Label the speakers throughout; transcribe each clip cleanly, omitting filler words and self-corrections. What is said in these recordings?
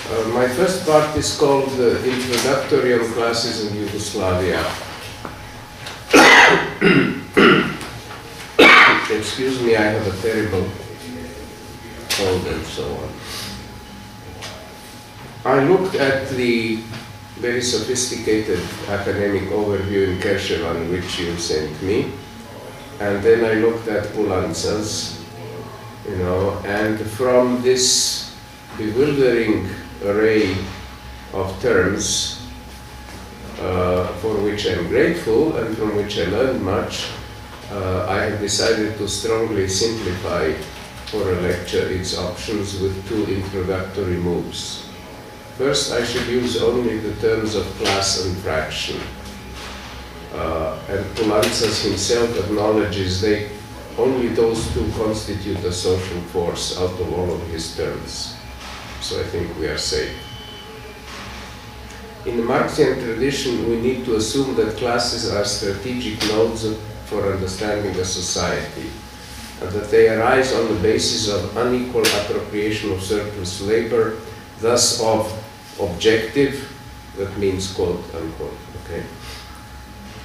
Speaker 1: My first part is called Introductory on Classes in Yugoslavia. Excuse me, I have a terrible cold and so on. I looked at the very sophisticated academic overview in Kershevan which you sent me, and then I looked at Pulanca's, and from this bewildering array of terms for which I'm grateful and from which I learned much, I have decided to strongly simplify for a lecture its options with two introductory moves. First, I should use only the terms of class and fraction. And Pulantzas himself acknowledges only those two constitute a social force out of all of his terms. So I think we are safe. In the Marxian tradition, we need to assume that classes are strategic nodes for understanding a society, and that they arise on the basis of unequal appropriation of surplus labor, thus of objective, that means quote unquote, okay?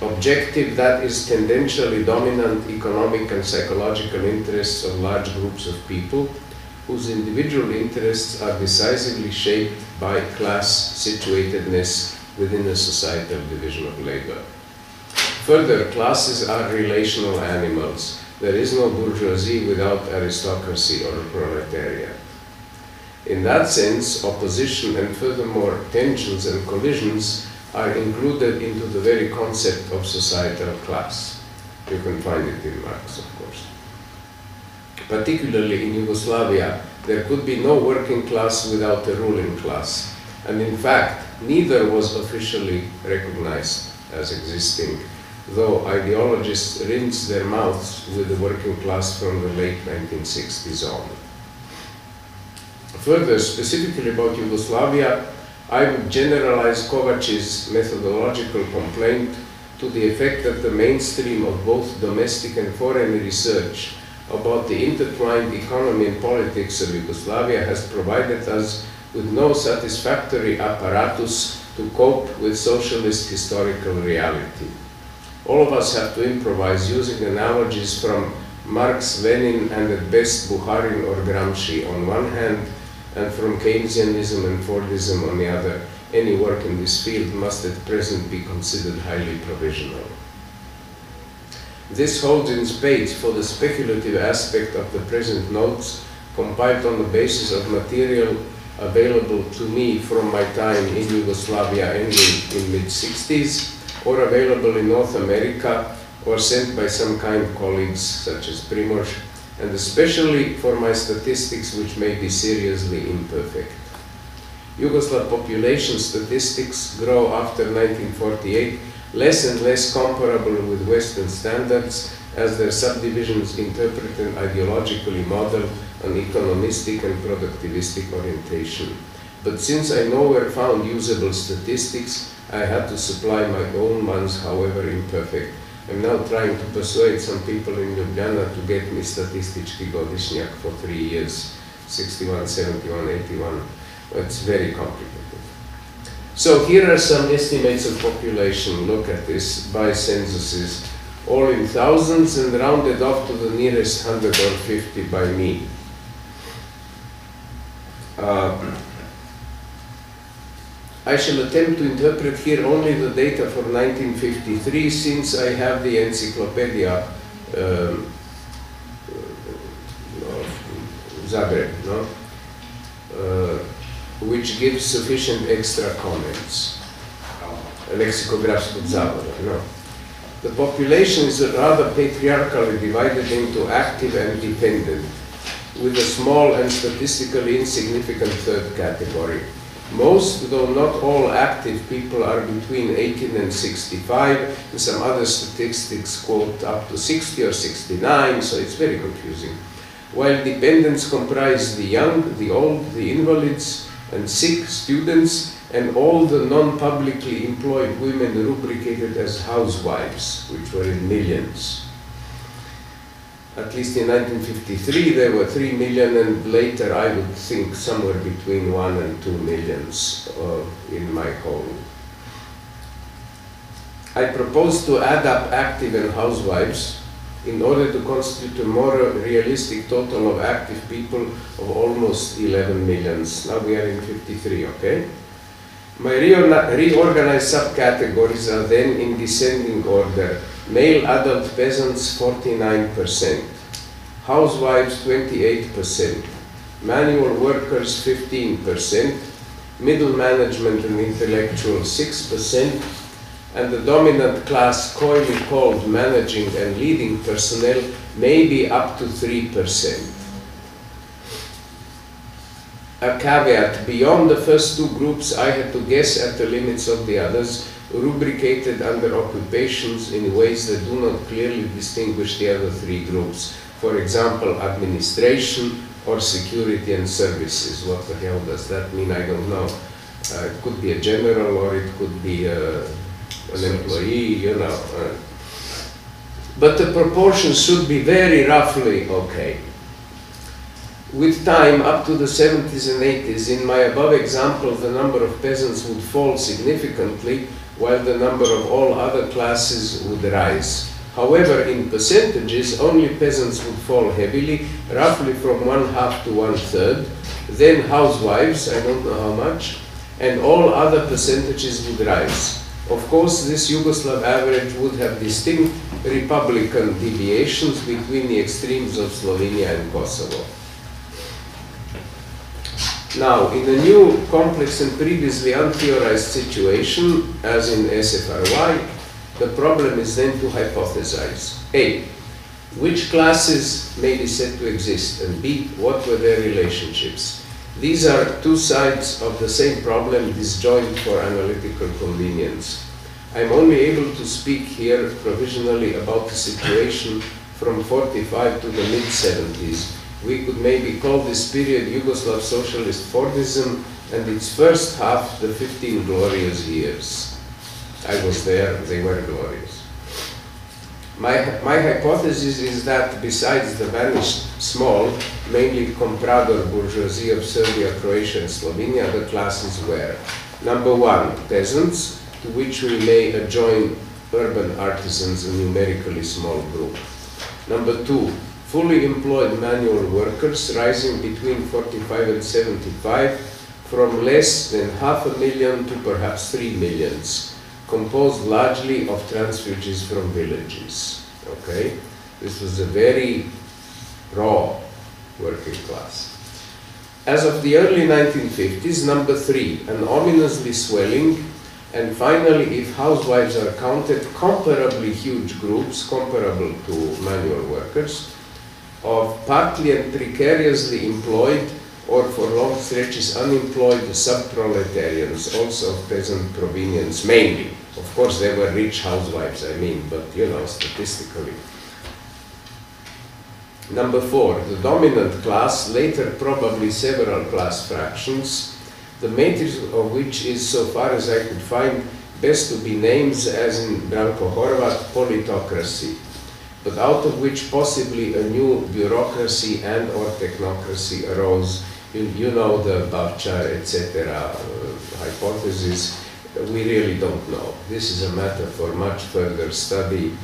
Speaker 1: Objective, that is tendentially dominant economic and psychological interests of large groups of people whose individual interests are decisively shaped by class situatedness within a societal division of labor. Further, classes are relational animals. There is no bourgeoisie without aristocracy or proletariat. In that sense, opposition and furthermore tensions and collisions are included into the very concept of societal class. You can find it in Marx, of course. Particularly in Yugoslavia, there could be no working class without a ruling class. And in fact, neither was officially recognized as existing, though ideologists rinsed their mouths with the working class from the late 1960s on. Further, specifically about Yugoslavia, I would generalize Kovac's methodological complaint to the effect that the mainstream of both domestic and foreign research about the intertwined economy and politics of Yugoslavia has provided us with no satisfactory apparatus to cope with socialist historical reality. All of us have to improvise using analogies from Marx, Lenin, and at best Bukharin or Gramsci on one hand, and from Keynesianism and Fordism on the other. Any work in this field must at present be considered highly provisional. This holds in spades for the speculative aspect of the present notes, compiled on the basis of material available to me from my time in Yugoslavia ending in mid-60s, or available in North America, or sent by some kind colleagues such as Primož, and especially for my statistics which may be seriously imperfect. Yugoslav population statistics grow after 1948 less and less comparable with Western standards as their subdivisions interpret and ideologically model an economistic and productivistic orientation. But since I nowhere found usable statistics, I had to supply my own ones, however imperfect. I'm now trying to persuade some people in Ljubljana to get me statistički godišnjak for 3 years, 61, 71, 81. It's very complicated. So here are some estimates of population. Look at this, by censuses, all in thousands and rounded off to the nearest 100 or 50 by me. I shall attempt to interpret here only the data for 1953, since I have the encyclopedia Zagreb, no? Which gives sufficient extra comments. Leksikografskog zavoda, no? The population is rather patriarchally divided into active and dependent, with a small and statistically insignificant third category. Most, though not all, active people are between 18 and 65, and some other statistics quote up to 60 or 69, so it's very confusing. While dependents comprise the young, the old, the invalids, and sick students, and all the non-publicly employed women rubricated as housewives, which were in millions. At least in 1953 there were 3 million, and later I would think somewhere between 1 and 2 millions in my whole. I propose to add up active and housewives in order to constitute a more realistic total of active people of almost 11 millions. Now we are in 53, okay? My reorganized subcategories are then in descending order. Male adult peasants 49%, housewives 28%, manual workers 15%, middle management and intellectual 6%, and the dominant class coyly called managing and leading personnel may be up to 3%. A caveat: beyond the first two groups I had to guess at the limits of the others, rubricated under occupations in ways that do not clearly distinguish the other three groups. For example, administration or security and services. What the hell does that mean? I don't know. It could be a general or it could be an employee, you know. But the proportions should be very roughly okay. With time, up to the 70s and 80s, in my above example, the number of peasants would fall significantly, while the number of all other classes would rise. However, in percentages, only peasants would fall heavily, roughly from 1/2 to 1/3, then housewives, I don't know how much, and all other percentages would rise. Of course, this Yugoslav average would have distinct republican deviations between the extremes of Slovenia and Kosovo. Now, in a new, complex and previously untheorized situation, as in SFRY, the problem is then to hypothesize. A, which classes may be said to exist, and B, what were their relationships? These are two sides of the same problem disjoint for analytical convenience. I'm only able to speak here provisionally about the situation from 45 to the mid-70s. We could maybe call this period Yugoslav socialist Fordism, and its first half the 15 glorious years. I was there, they were glorious. My hypothesis is that besides the vanished small, mainly comprador bourgeoisie of Serbia, Croatia and Slovenia, the classes were: number one, peasants, to which we may adjoin urban artisans, a numerically small group. Number two, fully employed manual workers, rising between 45 and 75, from less than 500,000 to perhaps 3 millions, composed largely of transfugees from villages. Okay? This was a very raw working class. As of the early 1950s, number three, an ominously swelling, and finally, if housewives are counted, comparably huge groups, comparable to manual workers, of partly and precariously employed or for long stretches unemployed sub-proletarians, also of peasant provenience, mainly. Of course, there were rich housewives, I mean, but you know, statistically. Number four, the dominant class, later probably several class fractions, the matrix of which is, so far as I could find, best to be names as in Branko Horvat, politocracy, but out of which possibly a new bureaucracy and or technocracy arose. You know the Bavčar, etc. Hypothesis. We really don't know. This is a matter for much further study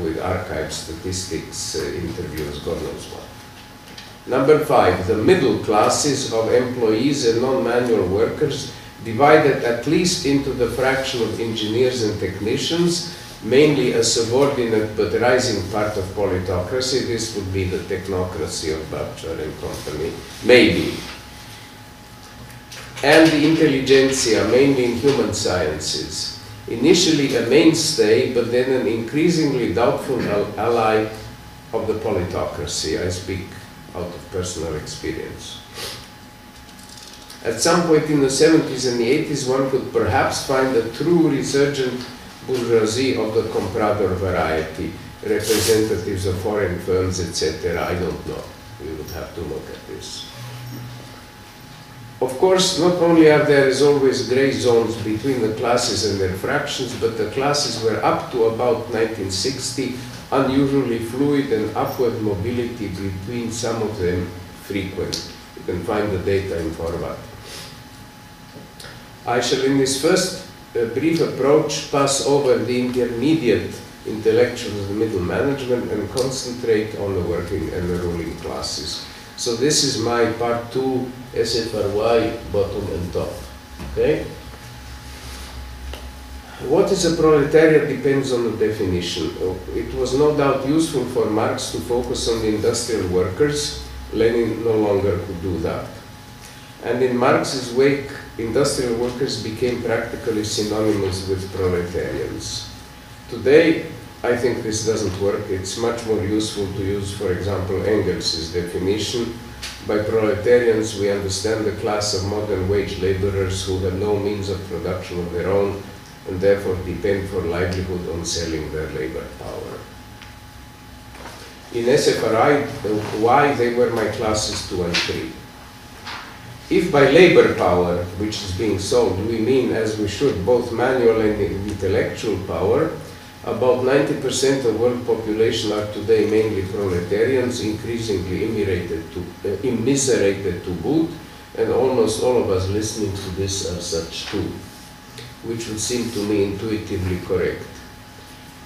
Speaker 1: with archive statistics, interviews, God knows what. Number five, the middle classes of employees and non-manual workers, divided at least into the fraction of engineers and technicians, mainly a subordinate but rising part of politocracy. This would be the technocracy of Bavčar and company, maybe. And the intelligentsia, mainly in human sciences. Initially a mainstay, but then an increasingly doubtful ally of the politocracy. I speak out of personal experience. At some point in the 70s and the 80s, one could perhaps find a true resurgent bourgeoisie of the comprador variety, representatives of foreign firms, etc. I don't know. We would have to look at this. Of course, not only are there as always gray zones between the classes and their fractions, but the classes were up to about 1960 unusually fluid and upward mobility between some of them frequent. You can find the data in forward. I shall in this first brief approach pass over the intermediate intellectuals and middle management and concentrate on the working and the ruling classes. So this is my part 2 SFRY bottom and top. Okay? What is a proletariat depends on the definition. It was no doubt useful for Marx to focus on the industrial workers. Lenin no longer could do that. And in Marx's wake, industrial workers became practically synonymous with proletarians. Today, I think this doesn't work. It's much more useful to use, for example, Engels's definition. By proletarians, we understand the class of modern wage laborers who have no means of production of their own and therefore depend for livelihood on selling their labor power. In SFRY, they were my classes 2 and 3. If by labor power, which is being sold, we mean, as we should, both manual and intellectual power, about 90% of world population are today mainly proletarians, increasingly immiserated to boot, and almost all of us listening to this are such too, which would seem to me intuitively correct.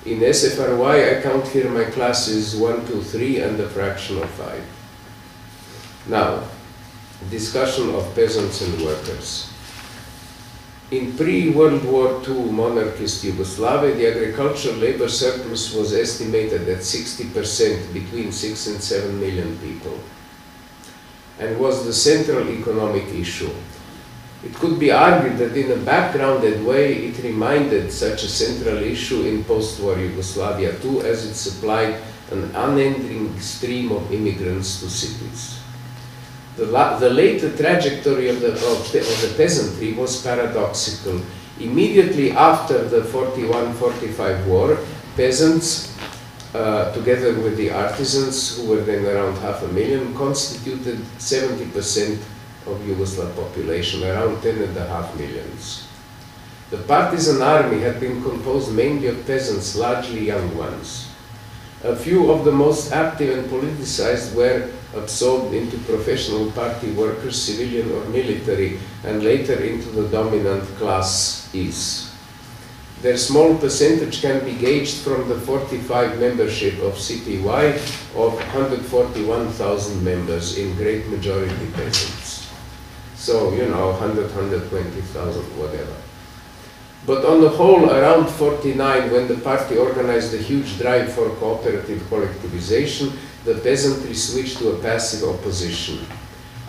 Speaker 1: In SFRY, I count here my classes 1, 2, 3 and a fraction of 5. Now, discussion of peasants and workers. In pre-World War II monarchist Yugoslavia, the agricultural labor surplus was estimated at 60%, between 6 and 7 million people, and was the central economic issue. It could be argued that in a backgrounded way it reminded such a central issue in post-war Yugoslavia too, as it supplied an unending stream of immigrants to cities. The later trajectory of the peasantry was paradoxical. Immediately after the 41-45 war, peasants, together with the artisans, who were then around 500,000, constituted 70% of Yugoslav population, around 10.5 million. The partisan army had been composed mainly of peasants, largely young ones. A few of the most active and politicized were absorbed into professional party workers, civilian or military, and later into the dominant class is. Their small percentage can be gauged from the 45 membership of CPY of 141,000 members, in great majority peasants. So, you know, 100, 120,000, whatever. But on the whole, around 49, when the party organized a huge drive for cooperative collectivization, the peasantry switched to a passive opposition.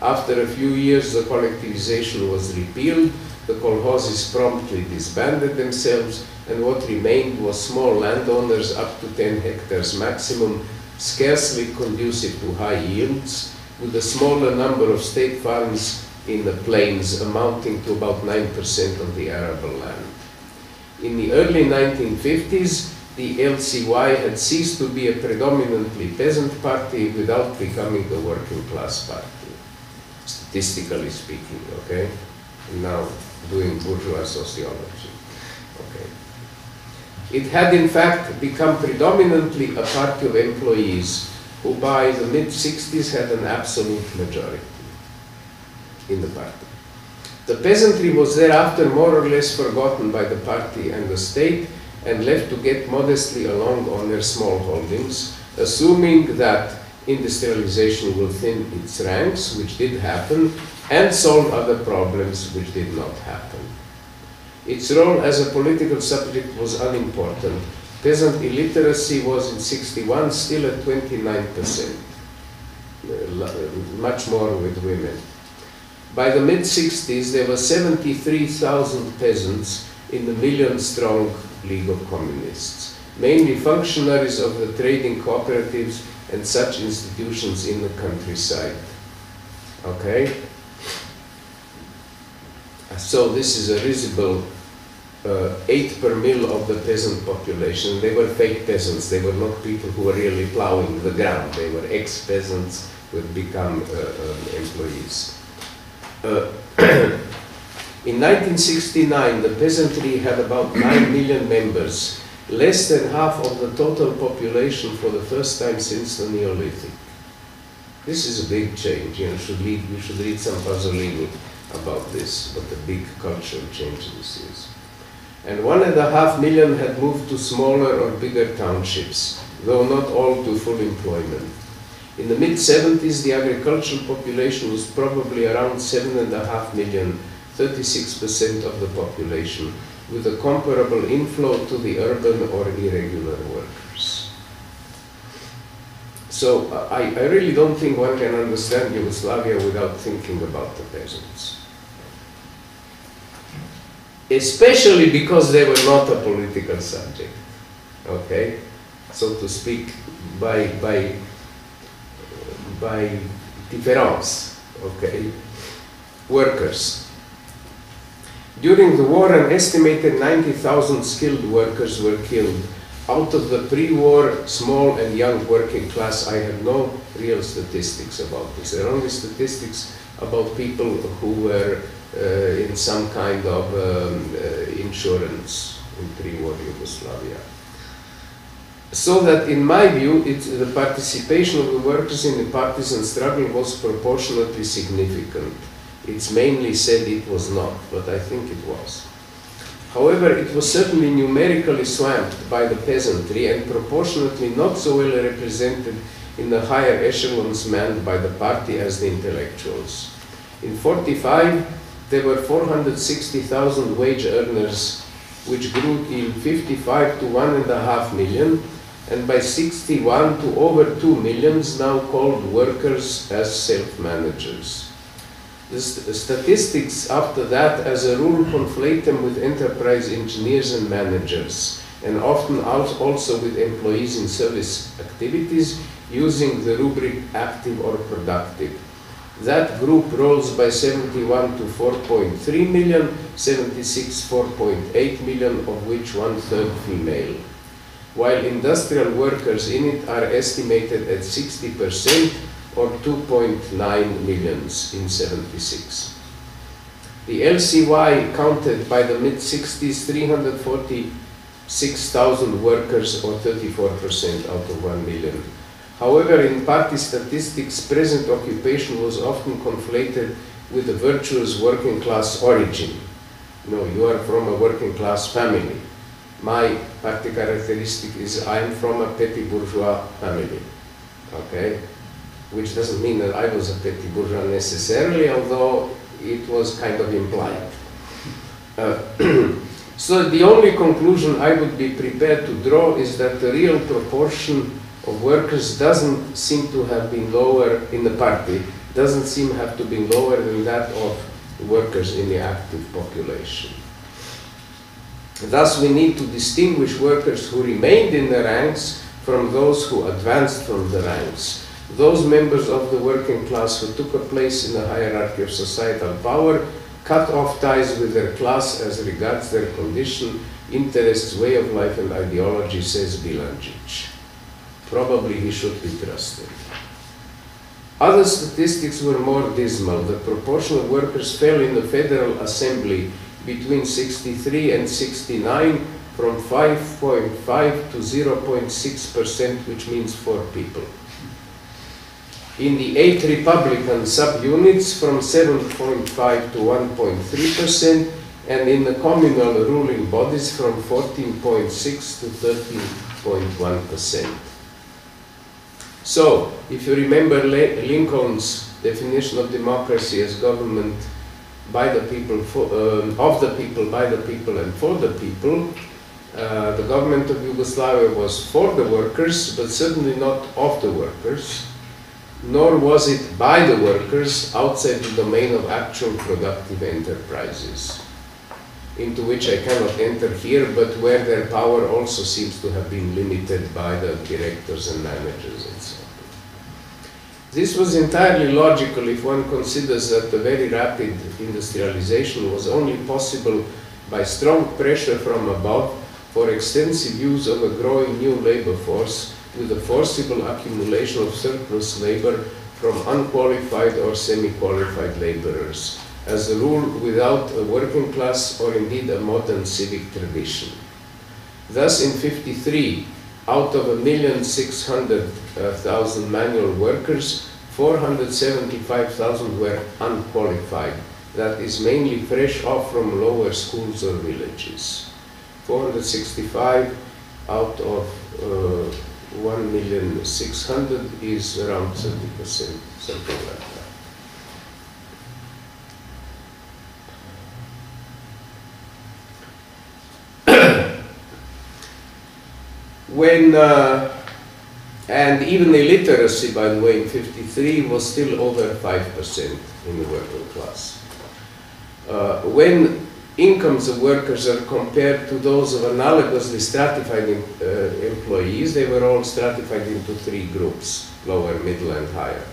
Speaker 1: After a few years, the collectivization was repealed, the kolkhozes promptly disbanded themselves, and what remained was small landowners up to 10 hectares maximum, scarcely conducive to high yields, with a smaller number of state farms in the plains, amounting to about 9% of the arable land. In the early 1950s, the LCY had ceased to be a predominantly peasant party without becoming a working class party, statistically speaking, okay? Now doing bourgeois sociology, okay? It had in fact become predominantly a party of employees who by the mid-60s had an absolute majority in the party. The peasantry was thereafter more or less forgotten by the party and the state and left to get modestly along on their small holdings, assuming that industrialization will thin its ranks, which did happen, and solve other problems, which did not happen. Its role as a political subject was unimportant. Peasant illiteracy was in '61 still at 29%, much more with women. By the mid-60s, there were 73,000 peasants in the million-strong League of Communists, mainly functionaries of the trading cooperatives and such institutions in the countryside. Okay? So this is a risible 8 per mil of the peasant population. They were fake peasants. They were not people who were really plowing the ground. They were ex-peasants who had become employees. In 1969, the peasantry had about 9 million members, less than half of the total population for the first time since the Neolithic. This is a big change. You should read some Pasolini about this, what a big cultural change this is. And 1.5 million had moved to smaller or bigger townships, though not all to full employment. In the mid-70s, the agricultural population was probably around 7.5 million, 36% of the population, with a comparable inflow to the urban or irregular workers. So I really don't think one can understand Yugoslavia without thinking about the peasants. Especially because they were not a political subject, okay? So to speak, by difference, okay? Workers. During the war, an estimated 90,000 skilled workers were killed. Out of the pre-war small and young working class, I have no real statistics about this. There are only statistics about people who were in some kind of insurance in pre-war Yugoslavia. So that, in my view, the participation of the workers in the partisan struggle was proportionately significant. It's mainly said it was not, but I think it was. However, it was certainly numerically swamped by the peasantry and proportionately not so well represented in the higher echelons manned by the party as the intellectuals. In 1945, there were 460,000 wage earners, which grew in 1955 to 1.5 million, and by 1961 to over 2 million, now called workers as self-managers. The statistics after that, as a rule, conflate them with enterprise engineers and managers, and often also with employees in service activities, using the rubric active or productive. That group rose by 71 to 4.3 million, 76 4.8 million, of which 1/3 female. While industrial workers in it are estimated at 60%, or 2.9 millions in 76. The LCY counted by the mid-60s 346,000 workers, or 34% out of 1 million. However, in party statistics, present occupation was often conflated with a virtuous working class origin. No, you are from a working class family. My party characteristic is I'm from a petty bourgeois family, okay? Which doesn't mean that I was a petty bourgeois necessarily, although it was kind of implied. So the only conclusion I would be prepared to draw is that the real proportion of workers doesn't seem to have been lower in the party, doesn't seem to have been lower than that of workers in the active population. Thus, we need to distinguish workers who remained in the ranks from those who advanced from the ranks. Those members of the working class who took a place in the hierarchy of societal power cut off ties with their class as regards their condition, interests, way of life, and ideology, says Bilandžić. Probably he should be trusted. Other statistics were more dismal. The proportion of workers fell in the Federal Assembly between 1963 and 1969 from 5.5 to 0.6%, which means 4 people. In the 8 Republican subunits from 7.5 to 1.3%, and in the communal ruling bodies from 14.6 to 13.1%. So, if you remember Lincoln's definition of democracy as government by the people, of the people, by the people, and for the people, the government of Yugoslavia was for the workers, but certainly not of the workers, nor was it by the workers outside the domain of actual productive enterprises, into which I cannot enter here, but where their power also seems to have been limited by the directors and managers and so on. This was entirely logical if one considers that the very rapid industrialization was only possible by strong pressure from above for extensive use of a growing new labor force, with a forcible accumulation of surplus labor from unqualified or semi-qualified laborers, as a rule without a working class or indeed a modern civic tradition. Thus, in 1953, out of 1,600,000 manual workers, 475,000 were unqualified. That is mainly fresh off from lower schools or villages. 465 out of 1,600,000 is around 30%, something like that. And even illiteracy, by the way, in 1953 was still over 5% in the working class. When incomes of workers are compared to those of analogously stratified employees, they were all stratified into three groups: lower, middle, and higher.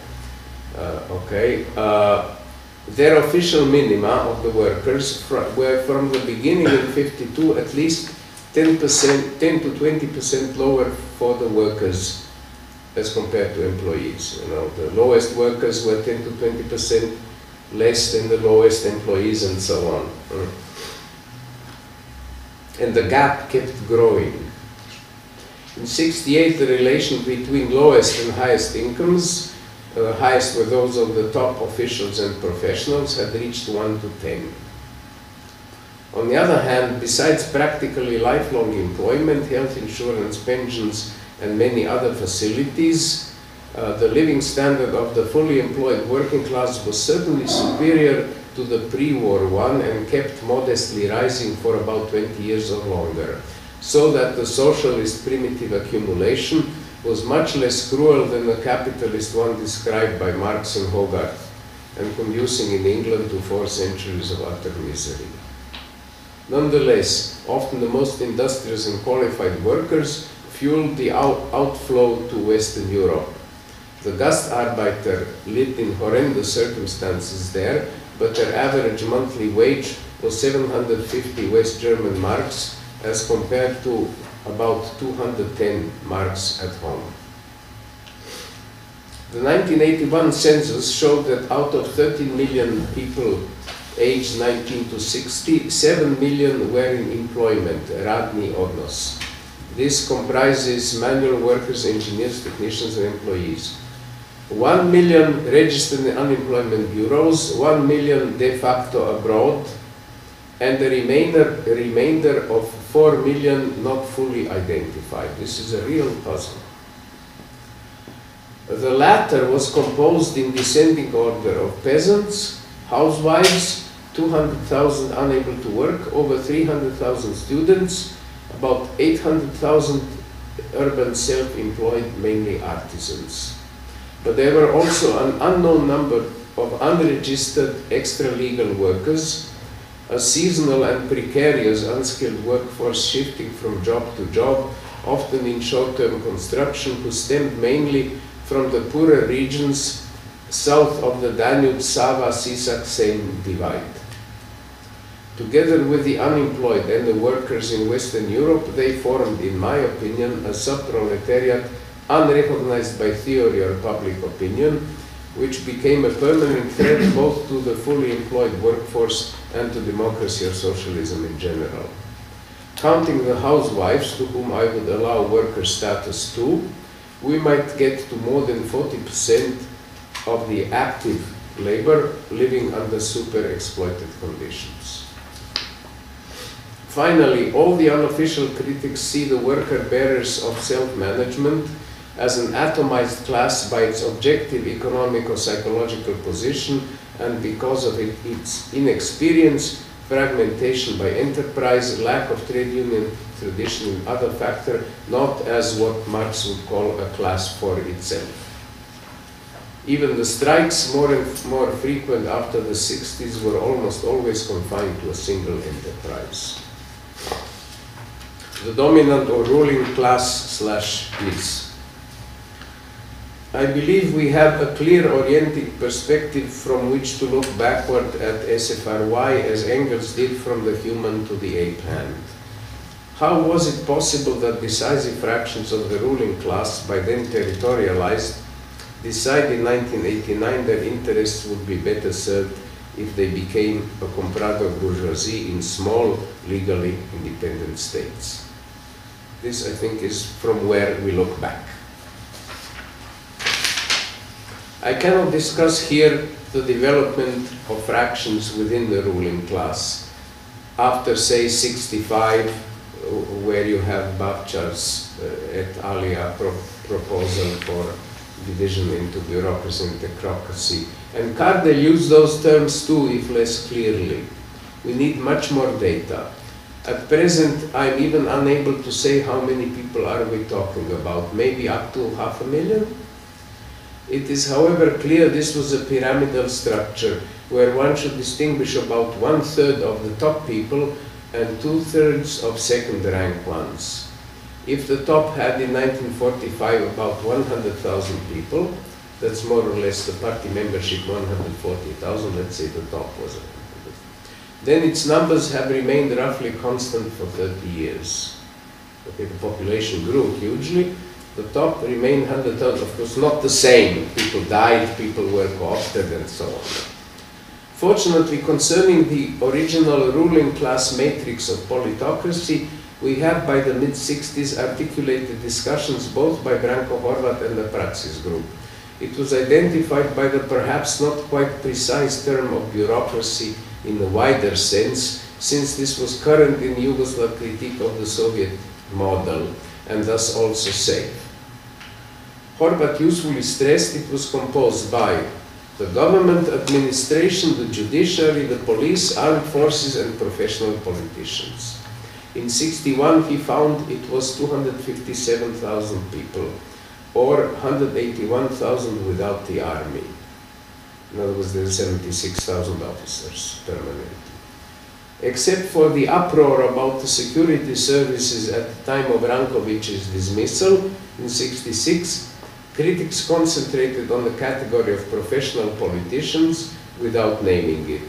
Speaker 1: Their official minima of the workers were from the beginning in 1952 at least 10 to 20% lower for the workers as compared to employees. You know, the lowest workers were 10 to 20% less than the lowest employees, and so on. And the gap kept growing. In 1968, the relation between lowest and highest incomes, the highest were those of the top officials and professionals, had reached 1 to 10. On the other hand, besides practically lifelong employment, health insurance, pensions, and many other facilities, the living standard of the fully employed working class was certainly superior to the pre-war one and kept modestly rising for about 20 years or longer, so that the socialist primitive accumulation was much less cruel than the capitalist one described by Marx and Hogarth, and conducing in England to 4 centuries of utter misery. Nonetheless, often the most industrious and qualified workers fueled the outflow to Western Europe. The Gastarbeiter lived in horrendous circumstances there, but their average monthly wage was 750 West German marks as compared to about 210 marks at home. The 1981 census showed that out of 13 million people aged 19 to 60, 7 million were in employment, radni odnos. This comprises manual workers, engineers, technicians, and employees. 1 million registered in unemployment bureaus, 1 million de facto abroad, and the remainder of 4 million not fully identified. This is a real puzzle. The latter was composed in descending order of peasants, housewives, 200,000 unable to work, over 300,000 students, about 800,000 urban self-employed, mainly artisans. But there were also an unknown number of unregistered extra-legal workers, a seasonal and precarious unskilled workforce shifting from job to job, often in short-term construction, who stemmed mainly from the poorer regions south of the Danube-Sava-Sisak-Seine divide. Together with the unemployed and the workers in Western Europe, they formed, in my opinion, a sub-proletariat unrecognized by theory or public opinion, which became a permanent threat both to the fully employed workforce and to democracy or socialism in general. Counting the housewives, to whom I would allow worker status too, we might get to more than 40% of the active labor living under super-exploited conditions. Finally, all the unofficial critics see the worker bearers of self-management as an atomized class by its objective economic or psychological position and because of its inexperience, fragmentation by enterprise, lack of trade union tradition and other factors, not as what Marx would call a class for itself. Even the strikes, more and more frequent after the 60s, were almost always confined to a single enterprise. The dominant or ruling class / is. I believe we have a clear orienting perspective from which to look backward at SFRY as Engels did from the human to the ape hand. How was it possible that decisive fractions of the ruling class, by then territorialized, decided in 1989 their interests would be better served if they became a comprador bourgeoisie in small, legally independent states? This, I think, is from where we look back. I cannot discuss here the development of fractions within the ruling class. After, say, 65, where you have Babchar's et alia proposal for division into bureaucracy and technocracy. And Kardel used those terms too, if less clearly. We need much more data. At present, I'm even unable to say how many people are we talking about, maybe up to 500,000? It is, however, clear this was a pyramidal structure where one should distinguish about 1/3 of the top people and 2/3 of second-rank ones. If the top had in 1945 about 100,000 people, that's more or less the party membership 140,000, let's say the top was 100. Then its numbers have remained roughly constant for 30 years. Okay, the population grew hugely. The top remained 100,000, of course not the same. People died, people were co-opted and so on. Fortunately, concerning the original ruling class matrix of politocracy, we have by the mid-60s articulated discussions both by Branko Horvat and the Praxis group. It was identified by the perhaps not quite precise term of bureaucracy in a wider sense, since this was current in Yugoslav critique of the Soviet model and thus also safe. Horvat usefully stressed it was composed by the government, administration, the judiciary, the police, armed forces and professional politicians. In 61 he found it was 257,000 people, or 181,000 without the army. In other words, there are 76,000 officers permanently. Except for the uproar about the security services at the time of Rankovic's dismissal in 66, critics concentrated on the category of professional politicians without naming it.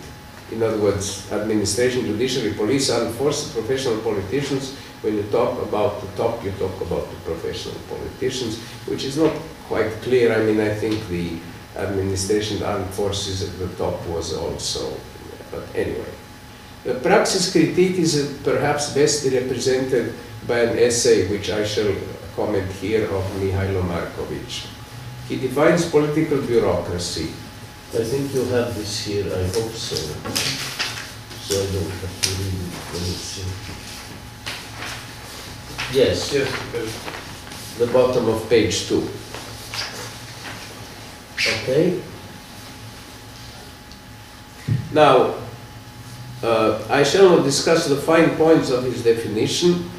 Speaker 1: In other words, administration, judiciary, police, armed forces, professional politicians. When you talk about the top, you talk about the professional politicians, which is not quite clear. I mean, I think the administration, armed forces at the top was also, but anyway. The Praxis critique is perhaps best represented by an essay which I shall comment here of Mihailo Markovic. He defines political bureaucracy. I think you have this here, I hope so. So I don't have to read it. Let me see. Yes, yes, the bottom of page 2. Okay. Now, I shall not discuss the fine points of his definition,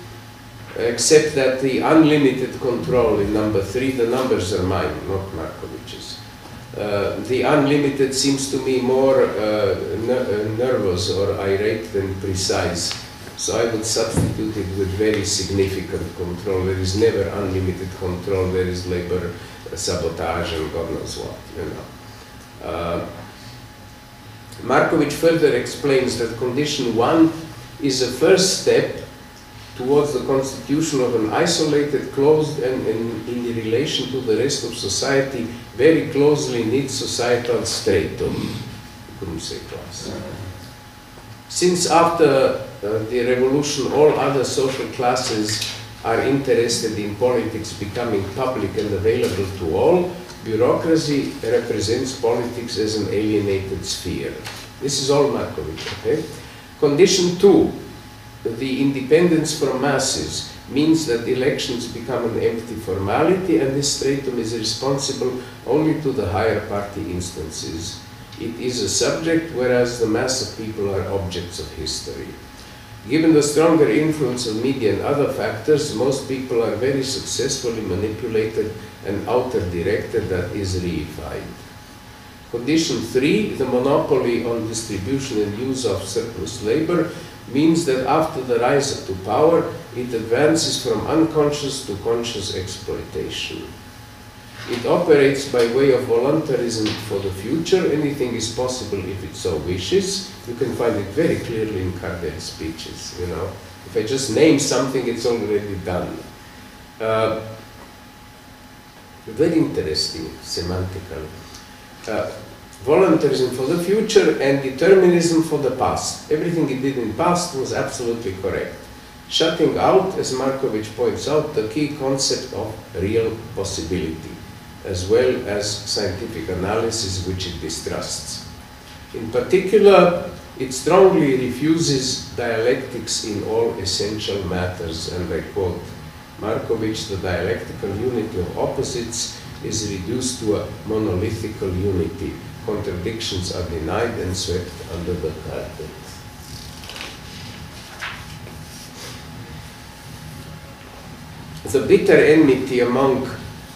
Speaker 1: except that the unlimited control in number 3, the numbers are mine, not Markovic's. The unlimited seems to me more nervous or irate than precise. So I would substitute it with very significant control. There is never unlimited control. There is labor sabotage and God knows what, you know. Markovic further explains that condition 1 is a first step towards the constitution of an isolated, closed, and in relation to the rest of society, very closely knit societal stratum. You couldn't say class. Since after the revolution, all other social classes are interested in politics becoming public and available to all, bureaucracy represents politics as an alienated sphere. This is all Markovic, okay? Condition 2, the independence from masses, means that elections become an empty formality and this stratum is responsible only to the higher party instances. It is a subject, whereas the mass of people are objects of history. Given the stronger influence of media and other factors, most people are very successfully manipulated and outer-directed, that is reified. Condition 3, the monopoly on distribution and use of surplus labor, means that after the rise to power, it advances from unconscious to conscious exploitation. It operates by way of voluntarism for the future. Anything is possible if it so wishes. You can find it very clearly in Kardel's speeches, you know. If I just name something, it's already done. Very interesting, semantically. Voluntarism for the future and determinism for the past. Everything he did in the past was absolutely correct. shutting out, as Markovic points out, the key concept of real possibility, as well as scientific analysis which it distrusts. In particular, it strongly refuses dialectics in all essential matters, and I quote Markovic, the dialectical unity of opposites is reduced to a monolithical unity. Contradictions are denied and swept under the carpet. The bitter enmity among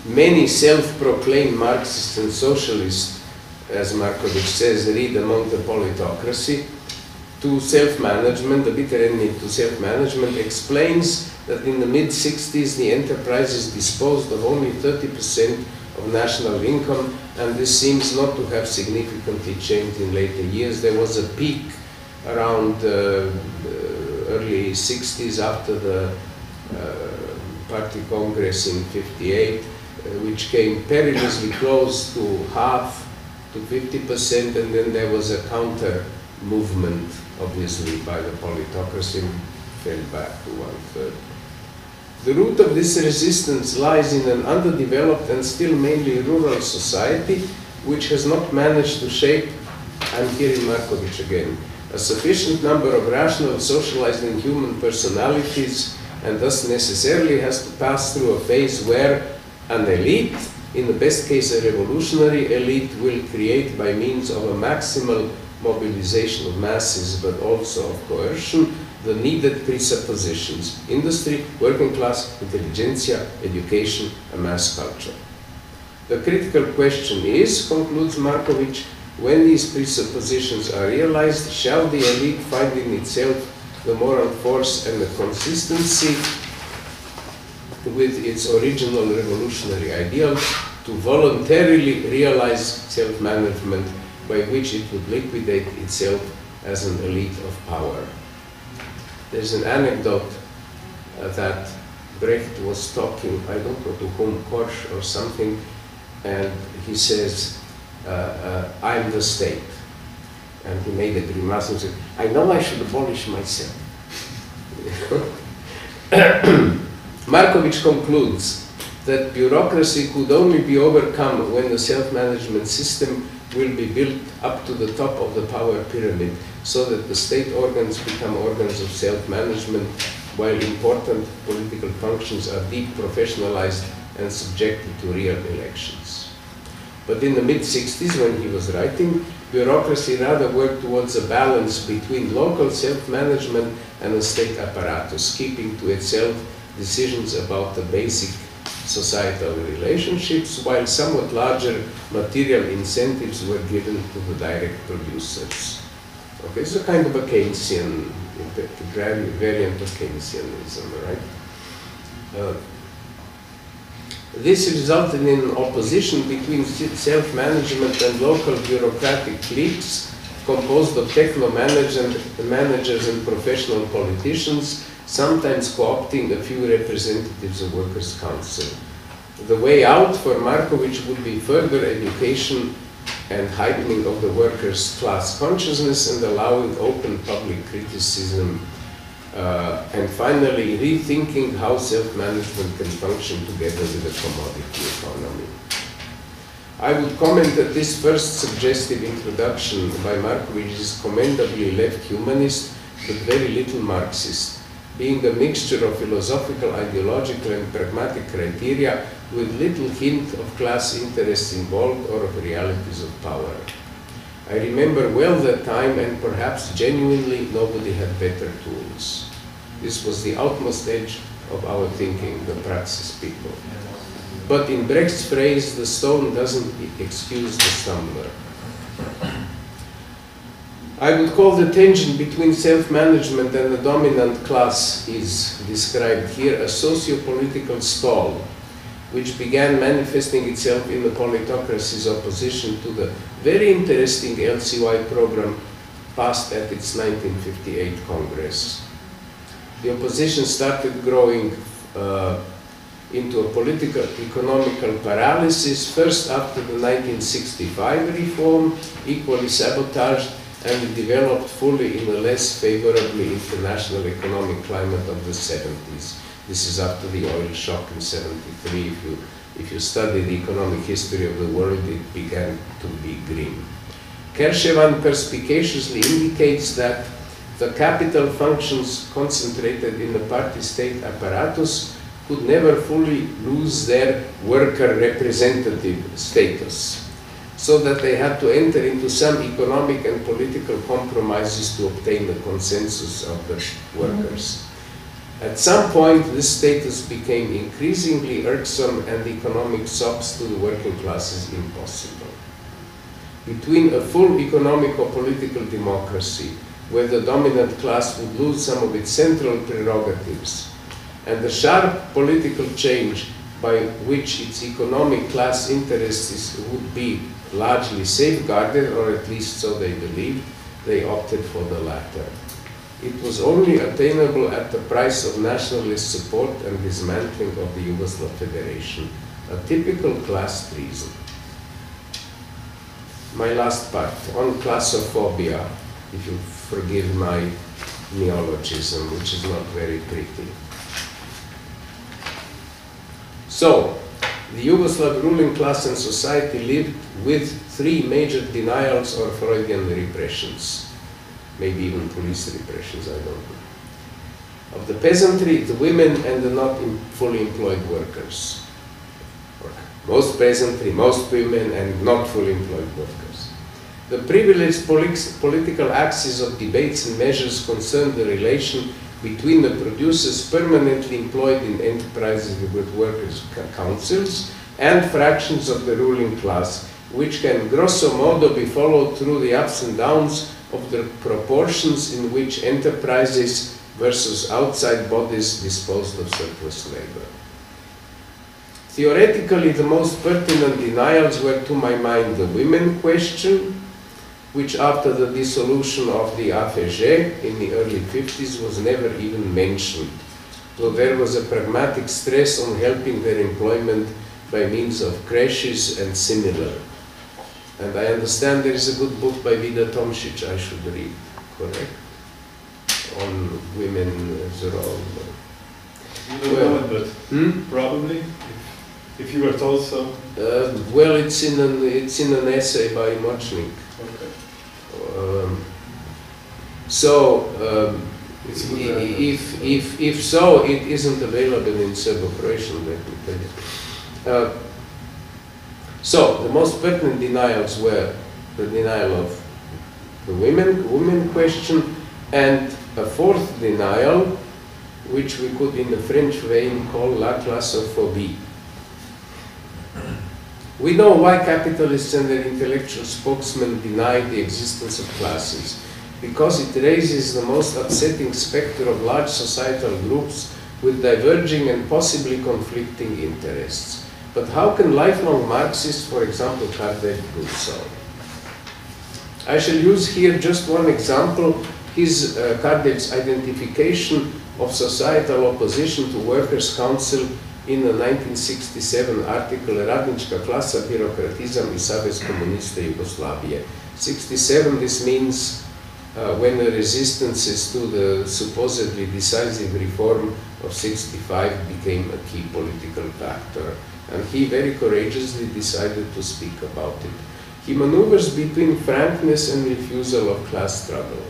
Speaker 1: many self-proclaimed Marxists and socialists, as Markovic says, read among the politocracy, to self-management, the bitter enmity to self-management explains that in the mid-60s the enterprises disposed of only 30% of national income, and this seems not to have significantly changed in later years. There was a peak around early 60s after the Party Congress in '58, which came perilously close to half, to 50%, and then there was a counter movement, obviously, by the politocracy, and fell back to 1/3. The root of this resistance lies in an underdeveloped and still mainly rural society, which has not managed to shape, I'm here in Markovic again, a sufficient number of rational, socialized and human personalities, and thus necessarily has to pass through a phase where an elite, in the best case a revolutionary elite, will create by means of a maximal mobilization of masses, but also of coercion, the needed presuppositions: industry, working class, intelligentsia, education, a mass culture. The critical question is, concludes Markovic, when these presuppositions are realized, shall the elite find in itself the moral force and the consistency with its original revolutionary ideal to voluntarily realize self-management by which it would liquidate itself as an elite of power? There's an anecdote that Brecht was talking, I don't know to whom, Korsch or something, and he says, I'm the state. And he made a grimace and said, I know I should abolish myself. Markovic concludes that bureaucracy could only be overcome when the self-management system will be built up to the top of the power pyramid, so that the state organs become organs of self-management, while important political functions are deprofessionalized and subjected to real elections. But in the mid-60s, when he was writing, bureaucracy rather worked towards a balance between local self-management and a state apparatus, keeping to itself decisions about the basic societal relationships, while somewhat larger material incentives were given to the direct producers. Okay, it's a kind of a Keynesian, variant of Keynesianism, right? This resulted in an opposition between self-management and local bureaucratic cliques composed of techno-managers and professional politicians, sometimes co-opting a few representatives of workers' council. The way out for Markovic would be further education and heightening of the workers' class consciousness and allowing open public criticism, and finally rethinking how self-management can function together with the commodity economy. I would comment that this first suggestive introduction by Markovic is commendably left humanist, but very little Marxist, being a mixture of philosophical, ideological and pragmatic criteria with little hint of class interests involved or of realities of power. I remember well that time, and perhaps genuinely nobody had better tools. This was the utmost edge of our thinking, the praxis people. But in Brecht's phrase, the stone doesn't excuse the stumbler. I would call the tension between self-management and the dominant class is described here a socio-political stall, which began manifesting itself in the politocracy's opposition to the very interesting LCY program passed at its 1958 Congress. The opposition started growing into a political economical paralysis, first after the 1965 reform, equally sabotaged, and developed fully in a less favorably international economic climate of the 70s. This is after the oil shock in 73. If you study the economic history of the world, it began to be grim. Kershevan perspicaciously indicates that the capital functions concentrated in the party-state apparatus could never fully lose their worker representative status, so that they had to enter into some economic and political compromises to obtain the consensus of the workers. At some point, this status became increasingly irksome and economic sobs to the working classes impossible. Between a full economic or political democracy, where the dominant class would lose some of its central prerogatives, and the sharp political change by which its economic class interests would be largely safeguarded, or at least so they believed, they opted for the latter. It was only attainable at the price of nationalist support and dismantling of the Yugoslav Federation, a typical class treason. My last part, on classophobia, if you forgive my neologism, which is not very pretty. So, the Yugoslav ruling class and society lived with three major denials or Freudian repressions, maybe even police repressions, I don't know. Of the peasantry, the women, and the not fully employed workers. Or most peasantry, most women, and not fully employed workers. The privileged political axis of debates and measures concerned the relation between the producers permanently employed in enterprises with workers' councils and fractions of the ruling class, which can grosso modo be followed through the ups and downs of the proportions in which enterprises versus outside bodies disposed of surplus labor. Theoretically, the most pertinent denials were, to my mind, the women question, which after the dissolution of the AFG in the early 50s was never even mentioned, though there was a pragmatic stress on helping their employment by means of creches and similar. And I understand there is a good book by Vida Tomšić I should read, correct? On women's role.
Speaker 2: You don't know it, but probably, if you were told so.
Speaker 1: Well, it's in an essay by Močnik.
Speaker 2: Okay.
Speaker 1: If so, it isn't available in Serbo-Croatian, let me tell you. So, the most pertinent denials were the denial of the women question, and a fourth denial, which we could in the French vein call la classophobie. We know why capitalists and their intellectual spokesmen deny the existence of classes, because it raises the most upsetting specter of large societal groups with diverging and possibly conflicting interests. But how can lifelong Marxists, for example, Kardev, do so? I shall use here just one example, his Kardev's identification of societal opposition to Workers' Council in the 1967 article Radnička klasa, birokratizam i Savez komunista Jugoslavije. 67, this means when the resistances to the supposedly decisive reform of 65 became a key political factor. And he very courageously decided to speak about it. He maneuvers between frankness and refusal of class struggle.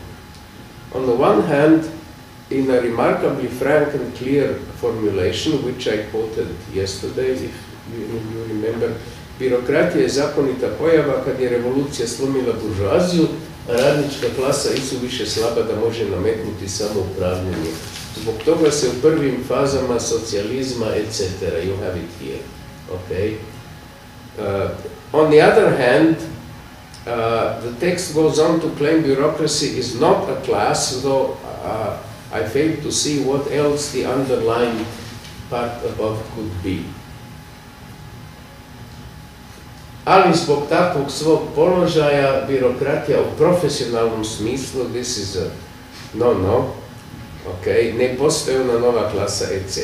Speaker 1: On the one hand, in a remarkably frank and clear formulation, which I quoted yesterday, if you remember, birokratija je zakonita pojava kad je revolucija slomila buržoaziju, a radnička klasa isuviše slaba da može nametnuti samoupravljanje. Zbog toga se u prvim fazama socijalizma, etc. You have it here. Okay. On the other hand, the text goes on to claim bureaucracy is not a class, though I fail to see what else the underlying part above could be. Ali zbog takvog svog položaja, birokratija u profesionalnom smislu, this is a no-no, okay, ne postoji ona nova klasa, etc.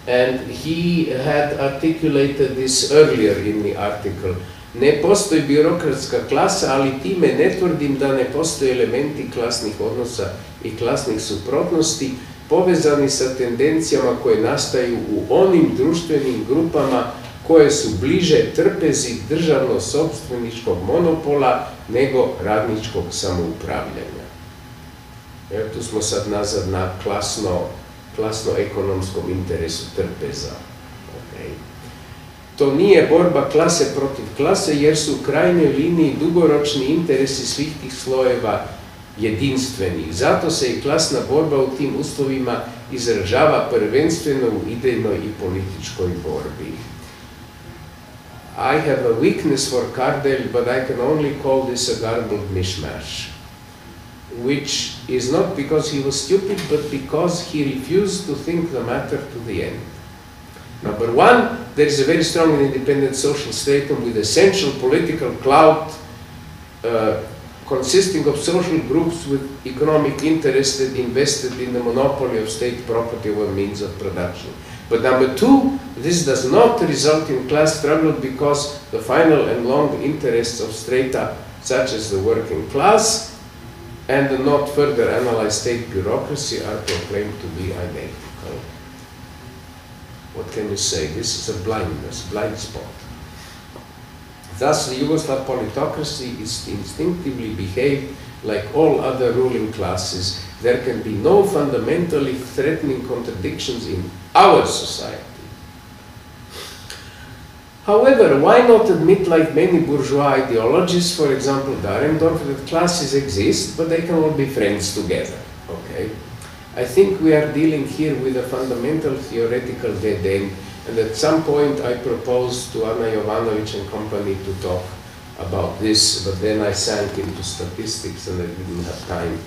Speaker 1: And he had articulated this earlier in the article. Ne postoji birokratska klasa, ali time ne tvrdim da ne postoje elementi klasnih odnosa i klasnih suprotnosti povezani sa tendencijama koje nastaju u onim društvenim grupama koje su bliže trpezi državno-sopstveničkog monopola nego radničkog samoupravljanja. Evo tu smo sad nazad na klasno-ekonomskom interesu trpeza. Okay. To nije borba klase protiv klase, jer su u krajnjoj liniji dugoročni interesi svih tih slojeva jedinstveni. Zato se i klasna borba u tim uslovima izražava prvenstveno u idejnoj i političkoj borbi. I have a weakness for Kardel, but I can only call this a garbled mishmash, which is not because he was stupid, but because he refused to think the matter to the end. Number one, there is a very strong and independent social stratum with essential political clout consisting of social groups with economic interest invested in the monopoly of state property over means of production. But number two, this does not result in class struggle because the final and long interests of strata such as the working class and the not further analyzed state bureaucracy are proclaimed to be identical. What can you say? This is a blindness, blind spot. Thus, the Yugoslav politocracy is instinctively behaved like all other ruling classes. There can be no fundamentally threatening contradictions in our society. However, why not admit, like many bourgeois ideologies, for example, Dahrendorf, that classes exist, but they can all be friends together, okay? I think we are dealing here with a fundamental theoretical dead end, and at some point I proposed to Anna Jovanovic and company to talk about this, but then I sank into statistics and I didn't have time.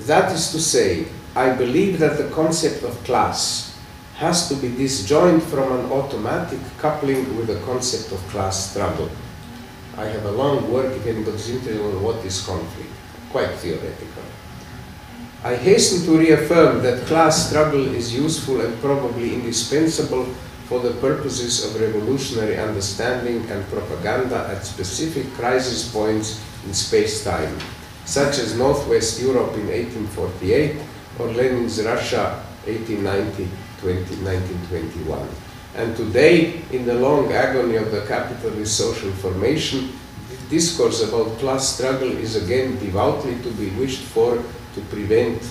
Speaker 1: That is to say, I believe that the concept of class has to be disjoined from an automatic coupling with the concept of class struggle. I have a long work, if anybody's interested, on what is conflict, quite theoretical. I hasten to reaffirm that class struggle is useful and probably indispensable for the purposes of revolutionary understanding and propaganda at specific crisis points in space-time, such as Northwest Europe in 1848 or Lenin's Russia 1890-1921. And today, in the long agony of the capitalist social formation, discourse about class struggle is again devoutly to be wished for to prevent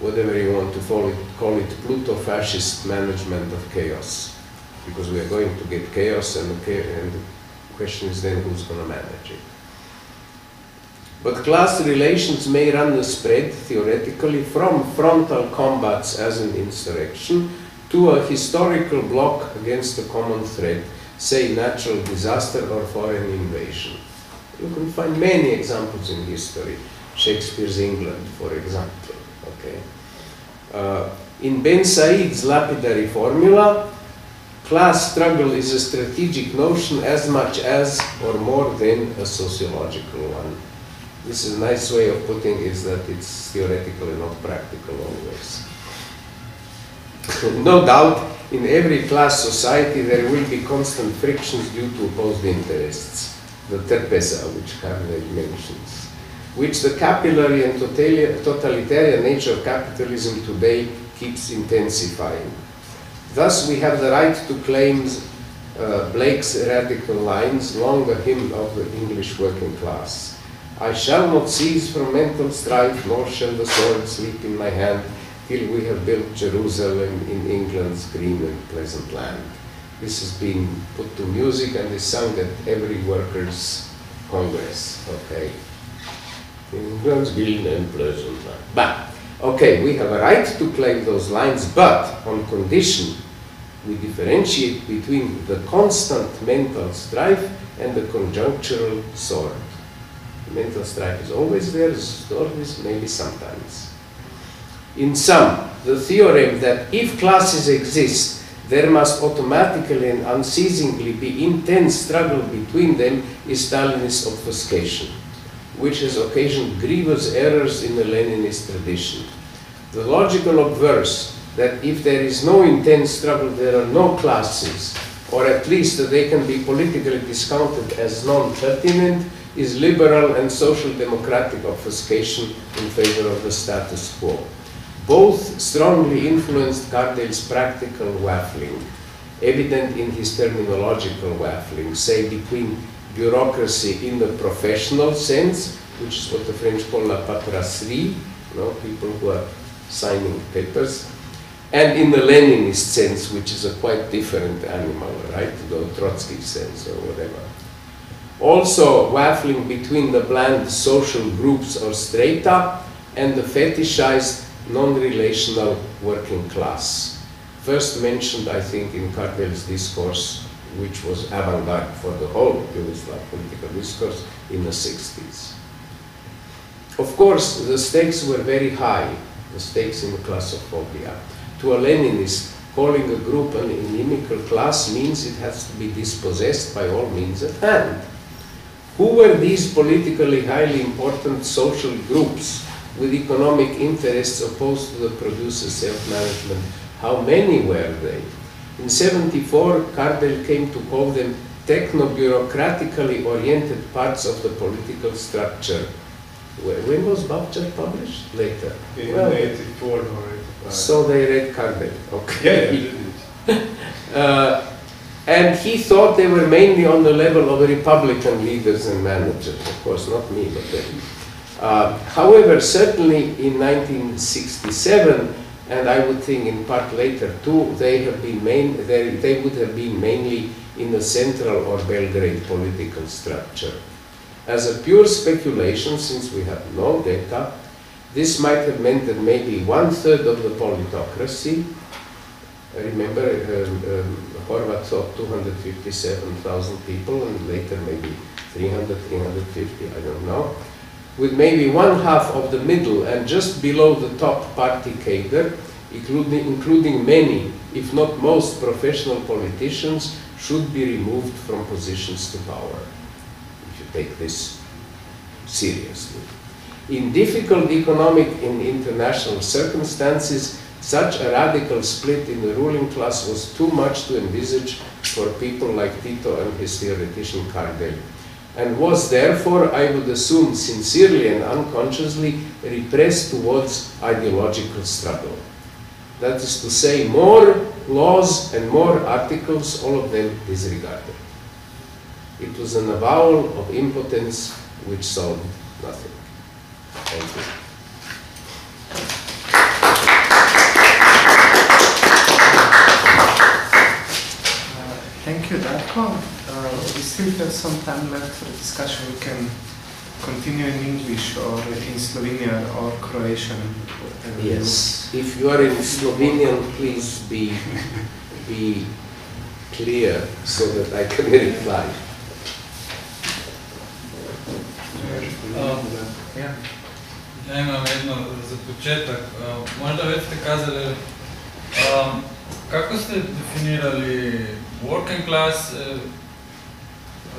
Speaker 1: whatever you want to call it Pluto-fascist management of chaos. Because we are going to get chaos, and the question is then who's going to manage it. But class relations may run the spread, theoretically, from frontal combats as an insurrection to a historical block against a common threat, say natural disaster or foreign invasion. You can find many examples in history. Shakespeare's England, for example. Okay. In Ben Said's lapidary formula, class struggle is a strategic notion as much as or more than a sociological one. This is a nice way of putting it, is that it's theoretical and not practical always. No doubt, in every class society there will be constant frictions due to opposed interests, the terpesa, which Karl mentions, which the capillary and totalitarian nature of capitalism today keeps intensifying. Thus, we have the right to claim Blake's radical lines, long a hymn of the English working class. I shall not cease from mental strife, nor shall the sword sleep in my hand, till we have built Jerusalem in England's green and pleasant land. This has been put to music and is sung at every workers' congress. Okay. England's green and pleasant land. But, okay, we have a right to claim those lines, but on condition we differentiate between the constant mental strife and the conjunctural sword. Mental strife is always there, sword is maybe sometimes. In sum, the theorem that if classes exist, there must automatically and unceasingly be intense struggle between them is Stalinist obfuscation, which has occasioned grievous errors in the Leninist tradition. The logical obverse that if there is no intense struggle, there are no classes, or at least that they can be politically discounted as non-pertinent, is liberal and social democratic obfuscation in favor of the status quo. Both strongly influenced Cardel's practical waffling, evident in his terminological waffling, say between bureaucracy in the professional sense, which is what the French call la paperasserie, people who are signing papers, and in the Leninist sense, which is a quite different animal, right, the Trotsky sense or whatever. Also, waffling between the bland social groups or strata and the fetishized non-relational working class. First mentioned, I think, in Cardel's discourse, which was avant-garde for the whole Yugoslav political discourse in the 60s. Of course, the stakes were very high, the stakes in classophobia. To a Leninist, calling a group an inimical class means it has to be dispossessed by all means at hand. Who were these politically highly important social groups with economic interests opposed to the producer's self-management? How many were they? In 74, Cardel came to call them techno-bureaucratically oriented parts of the political structure. When was Bavčar published? Later.
Speaker 2: In 84 or 85.
Speaker 1: So they read Cardel. Okay.
Speaker 2: Yeah.
Speaker 1: And he thought they were mainly on the level of Republican leaders and managers. Of course, not me, but them. However, certainly in 1967, and I would think in part later too, they would have been mainly in the central or Belgrade political structure. As a pure speculation, since we have no data, this might have meant that maybe 1/3 of the politocracy, remember Horvat thought 257,000 people, and later maybe 300, 350, I don't know, with maybe 1/2 of the middle and just below the top party cadre, including many, if not most, professional politicians, should be removed from positions to power, if you take this seriously. In difficult economic and international circumstances, such a radical split in the ruling class was too much to envisage for people like Tito and his theoretician Cardel, and was therefore, I would assume, sincerely and unconsciously repressed towards ideological struggle. That is to say, more laws and more articles, all of them disregarded. It was an avowal of impotence which solved nothing. Thank you.
Speaker 3: Thank you, Darko. We still have some time left for the discussion. We can continue in English or in Slovenian or Croatian.
Speaker 1: Yes. If you are in Slovenian, please be clear so that I can reply.
Speaker 4: Ja imam jedno za početak. Možda već ste kazali, kako ste definirali working class?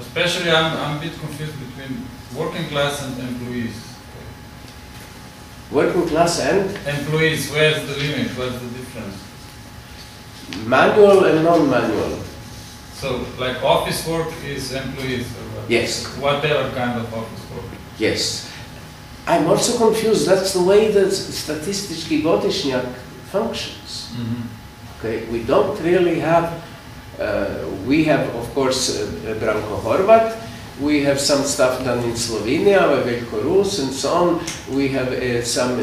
Speaker 4: Especially I'm a bit confused between working class and employees.
Speaker 1: Working class and?
Speaker 4: Employees, where's the limit? What's the difference?
Speaker 1: Manual and non-manual.
Speaker 4: So, like office work is employees or what?
Speaker 1: Yes.
Speaker 4: Whatever kind of office work.
Speaker 1: Yes. I'm also confused. That's the way the statistički godišnjak functions.
Speaker 4: Mm-hmm.
Speaker 1: Okay, we don't really have. We have, of course, Branko Horvat. We have some stuff done in Slovenia, Veljko Rus, and so on. We have some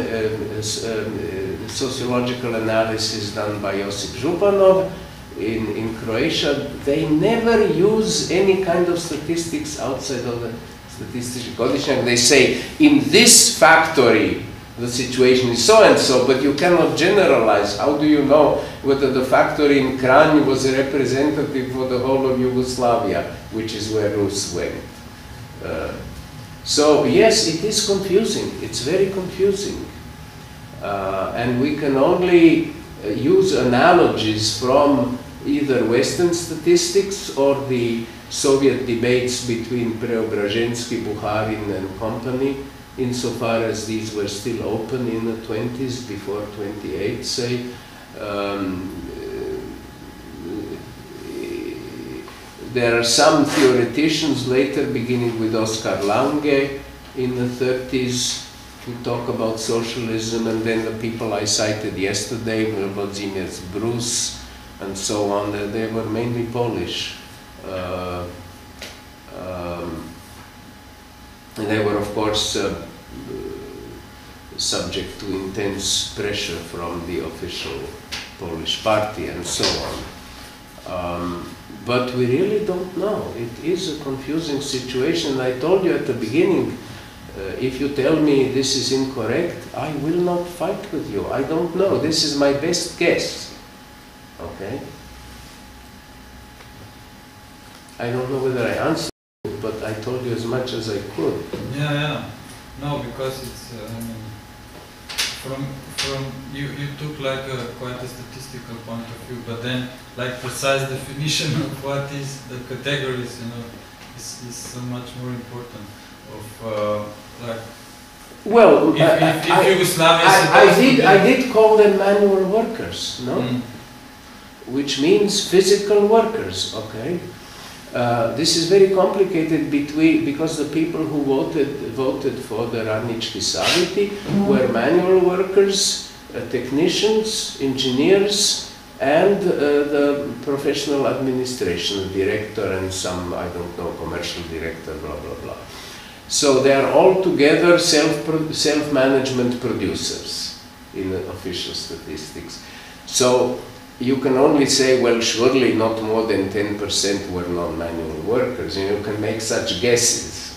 Speaker 1: sociological analysis done by Josip Županov. In Croatia, they never use any kind of statistics outside of the statistički godišnjak. They say, in this factory, the situation is so and so, but you cannot generalize. How do you know whether the factory in Kranj was a representative for the whole of Yugoslavia, which is where Rus went? So yes, it is confusing. It's very confusing. And we can only use analogies from either Western statistics or the Soviet debates between Preobrazhensky, Bukharin and company, insofar as these were still open in the 20s, before 28, say. There are some theoreticians later, beginning with Oskar Lange in the 30s, who talk about socialism, and then the people I cited yesterday, Włodzimierz Bruce, and so on. They were mainly Polish. And they were, of course, subject to intense pressure from the official Polish party and so on. But we really don't know. It is a confusing situation. I told you at the beginning, if you tell me this is incorrect, I will not fight with you. I don't know. This is my best guess. Okay? I don't know whether I answered it, but I told you as much as I could.
Speaker 4: Yeah. No, because it's, from you took like quite a statistical point of view, but then like precise definition of what is the categories, is so much more important.
Speaker 1: Well,
Speaker 4: if Yugoslavia
Speaker 1: I did call them manual workers, no? Which means physical workers, okay? This is very complicated because the people who voted for the Radnički Savjeti were manual workers, technicians, engineers, and the professional administration, the director and some, I don't know, commercial director, blah, blah, blah. So they are all together self-management producers in official statistics. So you can only say, well, surely not more than 10% were non-manual workers. You can make such guesses.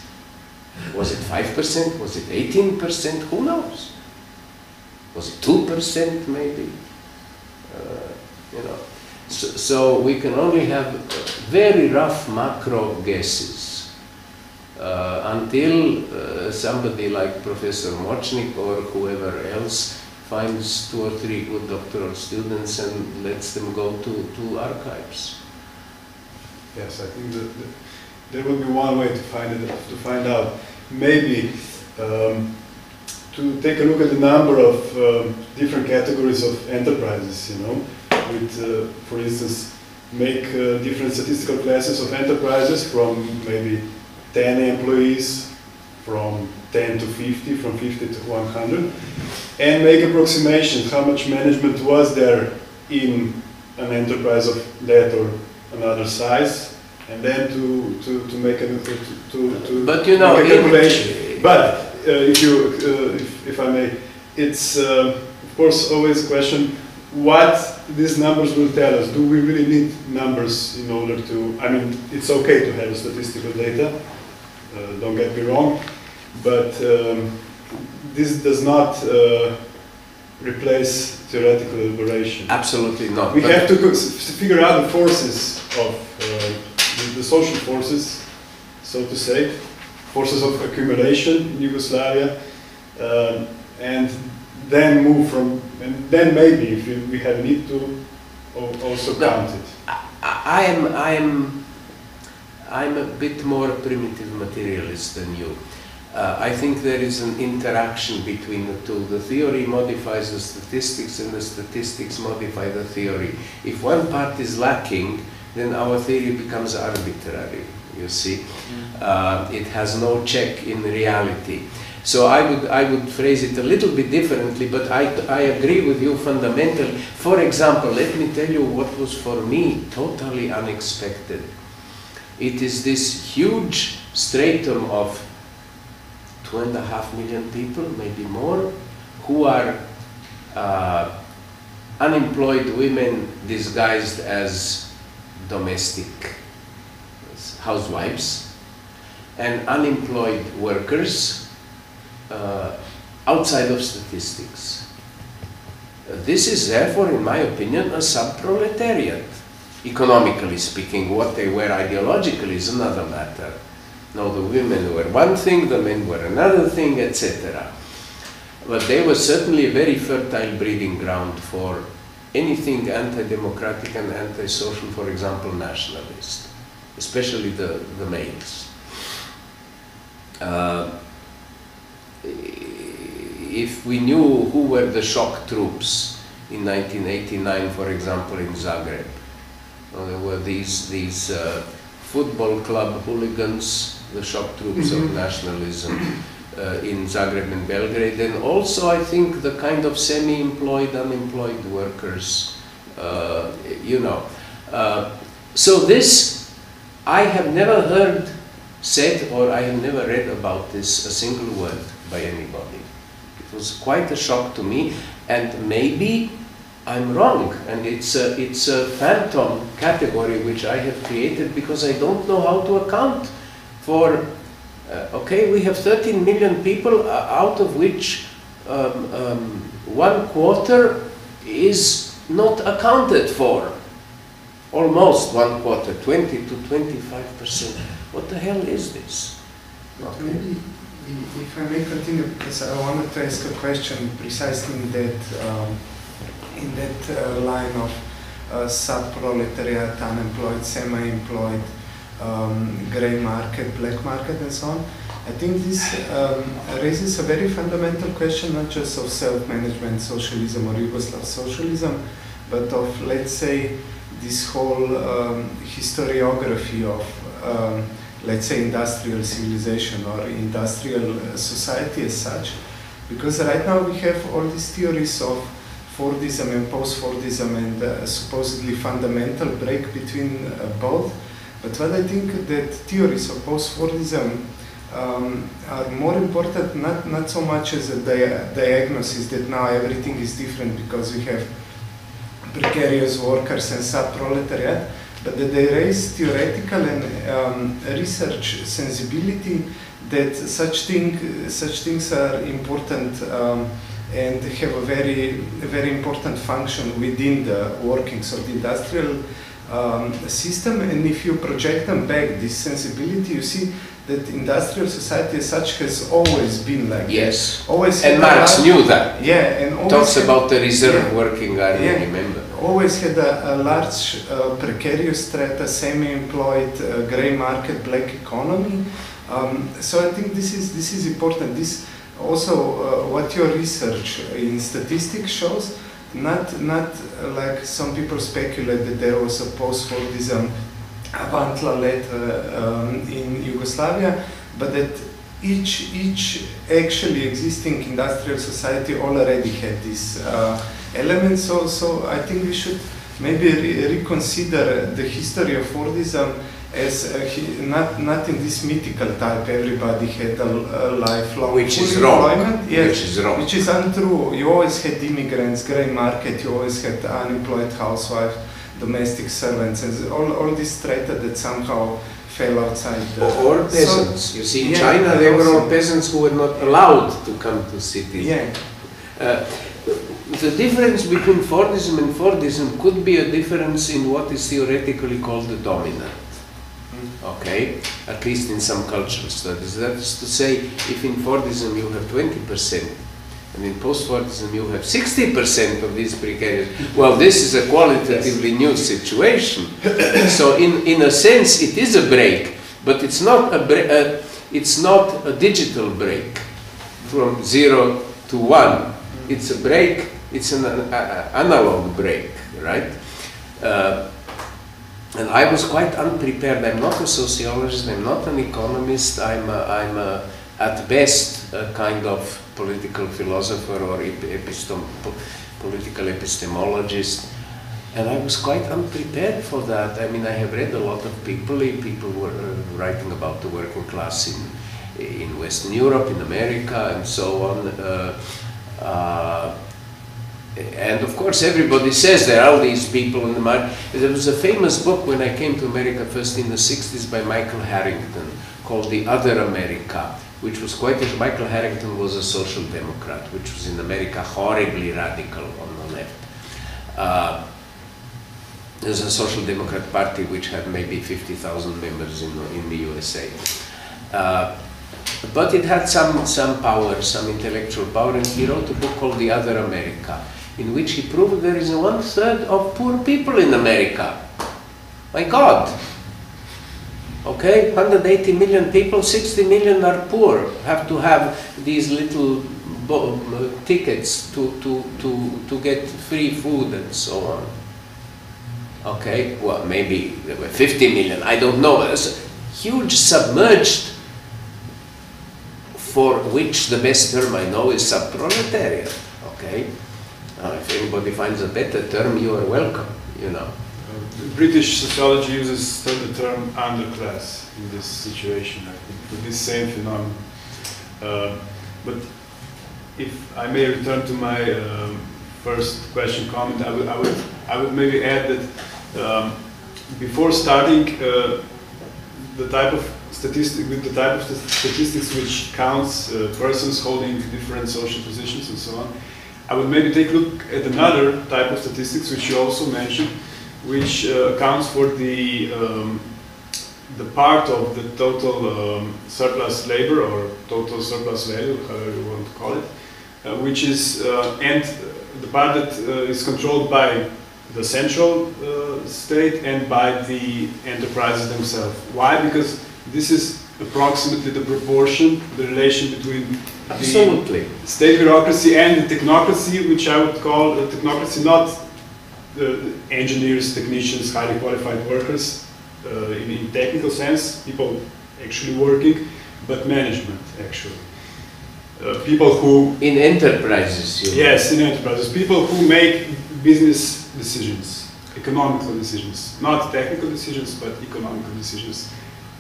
Speaker 1: Was it 5%? Was it 18%? Who knows? Was it 2% maybe? So we can only have very rough macro guesses until somebody like Professor Mochnik or whoever else finds 2 or 3 good doctoral students and lets them go to archives.
Speaker 2: Yes, I think that there will be one way to find out. Maybe to take a look at the number of different categories of enterprises, with, for instance, make different statistical classes of enterprises from maybe 10 employees, from 10 to 50, from 50 to 100, and make approximations how much management was there in an enterprise of that or another size, and then to make a calculation. But if I may, it's of course always a question what these numbers will tell us. Do we really need numbers in order to? I mean, it's okay to have statistical data. Don't get me wrong, but this does not replace theoretical elaboration.
Speaker 1: Absolutely not.
Speaker 2: We have to figure out the forces of the social forces, so to say, forces of accumulation in Yugoslavia, and then move from, and then maybe if we have a need to also count it.
Speaker 1: I'm a bit more primitive materialist than you. I think there is an interaction between the two. The theory modifies the statistics and the statistics modify the theory. If one part is lacking, then our theory becomes arbitrary, you see. It has no check in reality. So I would phrase it a little bit differently, but I agree with you fundamentally. For example, let me tell you what was for me totally unexpected. It is this huge stratum of 2.5 million people, maybe more, who are unemployed women disguised as domestic housewives, and unemployed workers outside of statistics. This is therefore, in my opinion, a sub-proletariat. Economically speaking, what they were ideologically is another matter. Now, the women were one thing, the men were another thing, etc. But they were certainly a very fertile breeding ground for anything anti-democratic and anti-social, for example, nationalist, especially the males. If we knew who were the shock troops in 1989, for example, in Zagreb. There were these football club hooligans, the shock troops of nationalism in Zagreb and Belgrade, and also I think the kind of semi-employed, unemployed workers, you know. So this, I have never heard said, or I have never read about this a single word by anybody. It was quite a shock to me, and maybe I'm wrong, and it's a phantom category which I have created because I don't know how to account for. Okay, we have 13 million people, out of which 1/4 is not accounted for. Almost 1/4, 20 to 25%. What the hell is this?
Speaker 3: But maybe, if I may continue, because I wanted to ask a question precisely in that line of sub-proletariat, unemployed, semi-employed, grey market, black market, and so on. I think this raises a very fundamental question, not just of self-management socialism or Yugoslav socialism, but of, let's say, this whole historiography of, let's say, industrial civilization or industrial society as such. Because right now we have all these theories of Fordism and post-Fordism and supposedly fundamental break between both. But what I think that theories of post-Fordism are more important, not so much as a diagnosis that now everything is different because we have precarious workers and sub-proletariat, but that they raise theoretical and research sensibility that such things are important and have a very important function within the workings of the industrial system. And if you project them back, this sensibility, you see that industrial society as such has always been like
Speaker 1: yes.
Speaker 3: that. Always
Speaker 1: and Marx knew that.
Speaker 3: Yeah, and always
Speaker 1: talks about the reserve working army, remember.
Speaker 3: Always had a large precarious strata, semi-employed, grey market, black economy. So I think this is important. This also what your research in statistics shows. Not like some people speculate that there was a post-Fordism avant-la lettre in Yugoslavia, but that each actually existing industrial society already had this element. So I think we should maybe reconsider the history of Fordism as not in this mythical type. Everybody had a lifelong
Speaker 1: which is wrong.
Speaker 3: Yes,
Speaker 1: which is wrong.
Speaker 3: Which is untrue. You always had immigrants, grey market. You always had unemployed housewives, domestic servants, and all this strata that somehow fell outside.
Speaker 1: Or peasants. So, you see, in China they were all peasants who were not allowed to come to cities.
Speaker 3: Yeah.
Speaker 1: The difference between Fordism and Fordism could be a difference in what is theoretically called the dominant. Okay, at least in some cultural studies. That is to say, if in Fordism you have 20%, and in post-Fordism you have 60% of these precarious, well, this is a qualitatively new situation. So in a sense it is a break, but it's not a digital break from 0 to 1. It's a break, it's an analog break, right? And I was quite unprepared. I'm not a sociologist, I'm not an economist, I'm at best a kind of political philosopher or political epistemologist. And I was quite unprepared for that. I mean, I have read a lot of people were writing about the working class in Western Europe, in America, and so on. And of course everybody says there are all these people in the market. There was a famous book when I came to America first in the 60s by Michael Harrington called The Other America, which was Michael Harrington was a social democrat, which was in America horribly radical on the left. There's a social democrat party which had maybe 50,000 members in the USA. But it had some power, some intellectual power, and he wrote a book called The Other America, in which he proved there is 1/3 of poor people in America. My God! Okay, 180 million people, 60 million are poor, have to have these little tickets to get free food and so on. Okay, well, maybe there were 50 million, I don't know. It's huge submerged, for which the best term I know is subproletariat. Okay, if anybody finds a better term, you are welcome, you know.
Speaker 2: British sociology uses the term underclass in this situation, I think, for this same phenomenon. But if I may return to my first question comment, I would maybe add that before starting the type of statistics which counts persons holding different social positions and so on, I would maybe take a look at another type of statistics which you also mentioned, which accounts for the part of the total surplus labor or total surplus value, however you want to call it, which is and the part that is controlled by the central state and by the enterprises themselves. Why? Because this is approximately the proportion, the relation between the state bureaucracy and the technocracy, which I would call the technocracy, not the engineers, technicians, highly qualified workers in technical sense, people actually working, but management actually. People who...
Speaker 1: In enterprises, you know.
Speaker 2: Yes, in enterprises. People who make business decisions, economical decisions, not technical decisions, but economical decisions.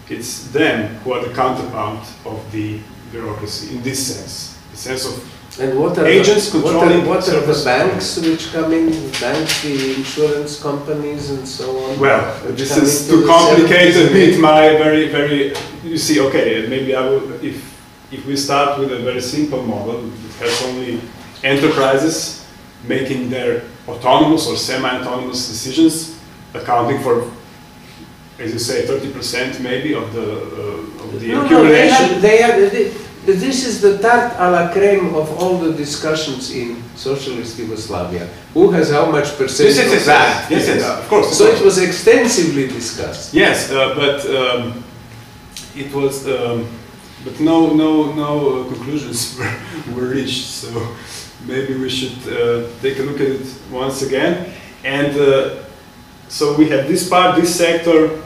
Speaker 2: It's them who are the counterpart of the bureaucracy in this sense, the sense of
Speaker 1: and what are
Speaker 2: agents controlling.
Speaker 1: What are the banks which come in? Banks, the insurance companies, and so on.
Speaker 2: Well, this is to complicate a bit my very. You see, okay, maybe I will. If we start with a very simple model, it has only enterprises making their autonomous or semi-autonomous decisions, accounting for, as you say, 30% maybe of the accumulation.
Speaker 1: This is the tarte à la crème of all the discussions in socialist Yugoslavia. Who has how much percent of that?
Speaker 2: Yes, of course.
Speaker 1: So it was extensively discussed.
Speaker 2: Yes, but it was, but no conclusions were reached. So maybe we should take a look at it once again. And so we have this part, this sector,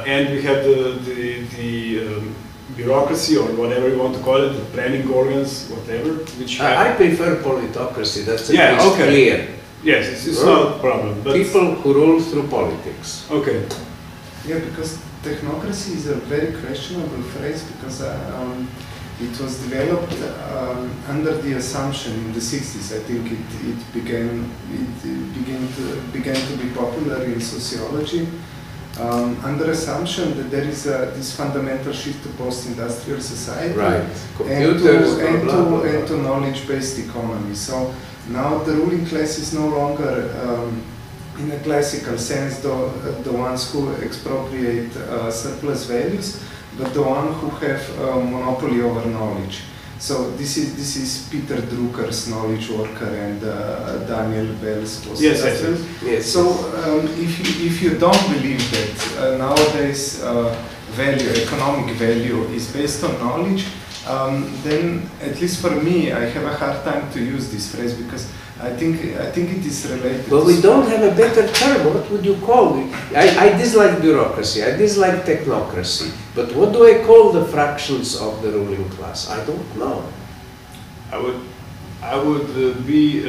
Speaker 2: and we have the bureaucracy, or whatever you want to call it, the planning organs, whatever. Which
Speaker 1: I prefer politocracy. That's
Speaker 2: clear. Yes, it's not a problem. But
Speaker 1: people who rule through politics.
Speaker 2: Okay.
Speaker 3: Yeah, because technocracy is a very questionable phrase, because it was developed under the assumption in the 60s. I think it began to be popular in sociology. Under assumption that there is this fundamental shift to post-industrial society,
Speaker 1: right? Computers,
Speaker 3: and to knowledge-based economy. So now the ruling class is no longer, in a classical sense, the ones who expropriate surplus values, but the ones who have monopoly over knowledge. So this is Peter Drucker's knowledge worker and Daniel Bell's post-industrial.
Speaker 1: Yes.
Speaker 3: So if you don't believe that nowadays economic value is based on knowledge, then at least for me, I have a hard time to use this phrase, because I think it is related.
Speaker 1: But we don't have a better term. What would you call it? I dislike bureaucracy. I dislike technocracy. But what do I call the fractions of the ruling class? I don't know.
Speaker 2: I would be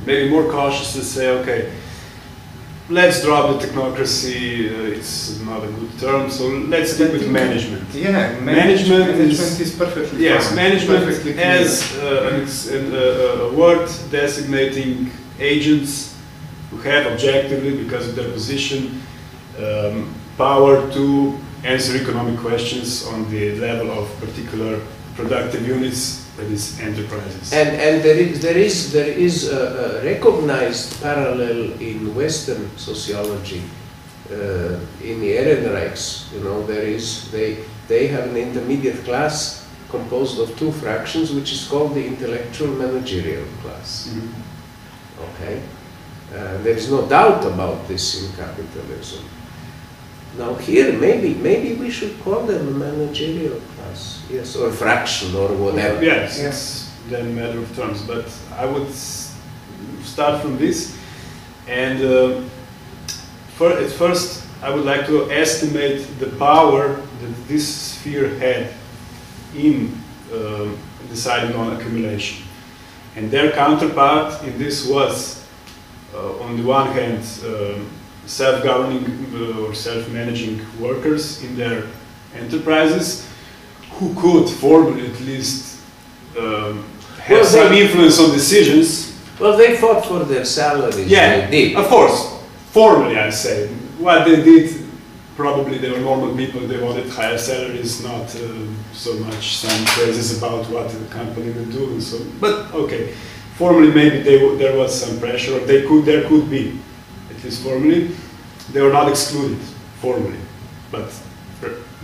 Speaker 2: maybe more cautious to say, okay, let's drop the technocracy. It's not a good term, so let's stick with management.
Speaker 3: Yeah,
Speaker 2: management
Speaker 3: is perfectly fine.
Speaker 2: Yes, management as a word designating agents who have objectively, because of their position, power to answer economic questions on the level of particular productive units, that is enterprises.
Speaker 1: And there is a recognized parallel in Western sociology, in the Ehrenreichs. You know, they have an intermediate class composed of two fractions, which is called the intellectual managerial class. Mm-hmm. Okay, there is no doubt about this in capitalism. Now here, maybe we should call them a managerial class, yes, or fraction or whatever.
Speaker 2: Yes, it's then a matter of terms, but I would start from this, and at first I would like to estimate the power that this sphere had in deciding on accumulation. And their counterpart in this was, on the one hand, self-governing or self-managing workers in their enterprises who could formally at least have some influence on decisions.
Speaker 1: Well, they fought for their salaries.
Speaker 2: Yeah,
Speaker 1: they did.
Speaker 2: of course. Formally, I say. What they did, probably they were normal people, they wanted higher salaries, not so much some praises about what the company would do and so on. But okay, formally maybe there was some pressure, or there could be, at least formally. They were not excluded, formally. But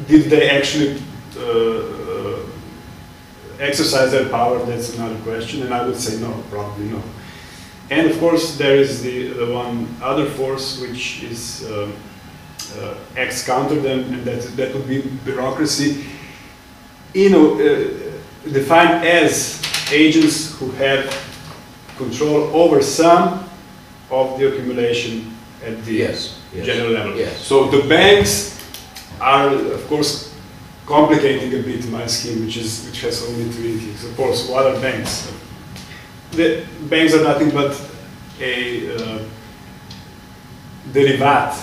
Speaker 2: did they actually exercise their power? That's another question, and I would say no, probably no. And of course, there is the one other force which is acts counter them, and that would be bureaucracy, defined as agents who have control over some of the accumulation at the general level.
Speaker 1: Yes.
Speaker 2: So the banks are, of course, complicating a bit my scheme, which has only two entities. Of course, what are banks? The banks are nothing but a derivat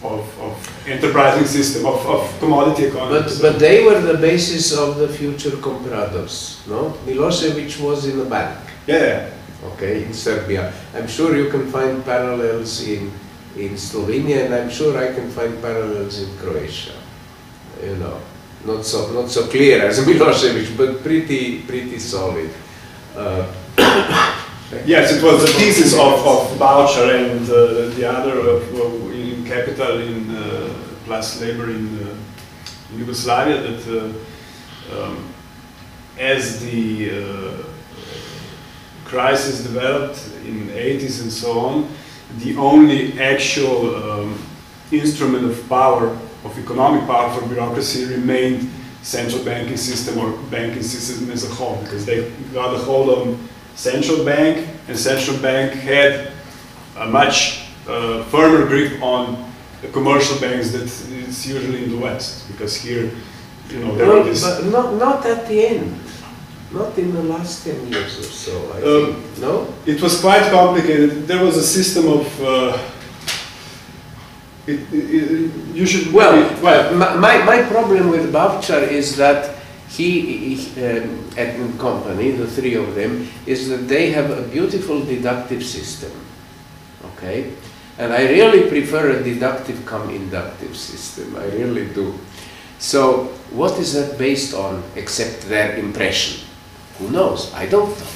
Speaker 2: of enterprising system, of commodity economy.
Speaker 1: But they were the basis of the future comprados, no? Milosevic was in a bank.
Speaker 2: Yeah.
Speaker 1: Okay, in Serbia. I'm sure you can find parallels in Slovenia, and I'm sure I can find parallels in Croatia. You know, not so clear as Milosevic, but pretty solid.
Speaker 2: Yes, it was the thesis of Boucher and the other in Capital plus Labor in Yugoslavia, that as the crisis developed in the 80s and so on, the only actual instrument of power, of economic power for bureaucracy, remained central banking system or banking system as a whole, because they got a hold on central bank, and central bank had a much firmer grip on the commercial banks that is usually in the West, because here, there are this.
Speaker 1: But not at the end. Not in the last 10 years or so, I think. No?
Speaker 2: It was quite complicated. There was a system of. You should.
Speaker 1: My problem with Bavčar is that he and company, the three of them, is that they have a beautiful deductive system. Okay? And I really prefer a deductive cum inductive system. I really do. So, what is that based on except their impression? Who knows? I don't know.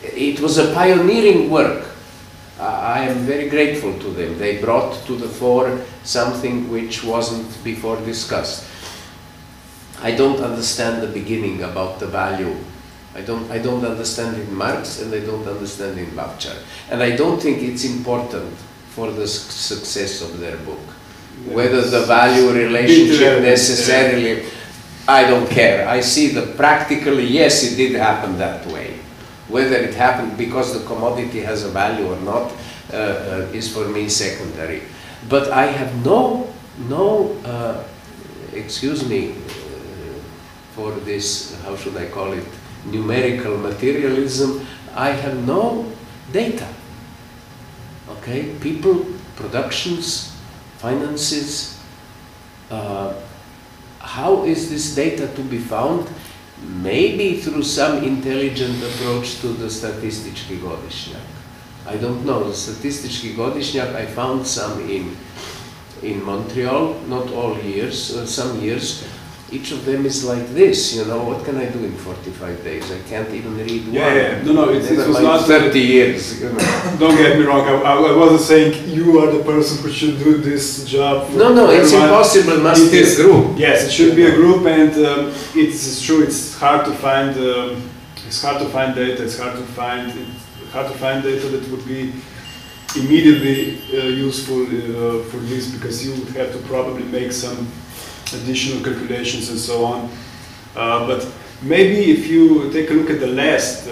Speaker 1: It was a pioneering work. I am very grateful to them. They brought to the fore something which wasn't before discussed. I don't understand the beginning about the value. I don't understand in Marx, and I don't understand in Bavčar. And I don't think it's important for the success of their book. Whether the value relationship necessarily, I don't care. I see that practically, yes, it did happen that way. Whether it happened because the commodity has a value or not is for me secondary. But I have excuse me for this, how should I call it, numerical materialism, I have no data. Okay, people, productions, finances, how is this data to be found? Maybe through some intelligent approach to the statistički godišnjak. I don't know. The statistički godišnjak, I found some in Montreal, not all years, some years. Each of them is like this, what can I do in 45 days? I can't even read one.
Speaker 2: Yeah. No, it was
Speaker 1: like
Speaker 2: not
Speaker 1: 30 years.
Speaker 2: Don't get me wrong, I wasn't saying you are the person who should do this job.
Speaker 1: No, it's impossible, it must be a group.
Speaker 2: Yes, it should be a group, and it's true, it's hard to find data, it's hard to find data that would be immediately useful for this, because you would have to probably make some additional calculations and so on. But maybe if you take a look at the last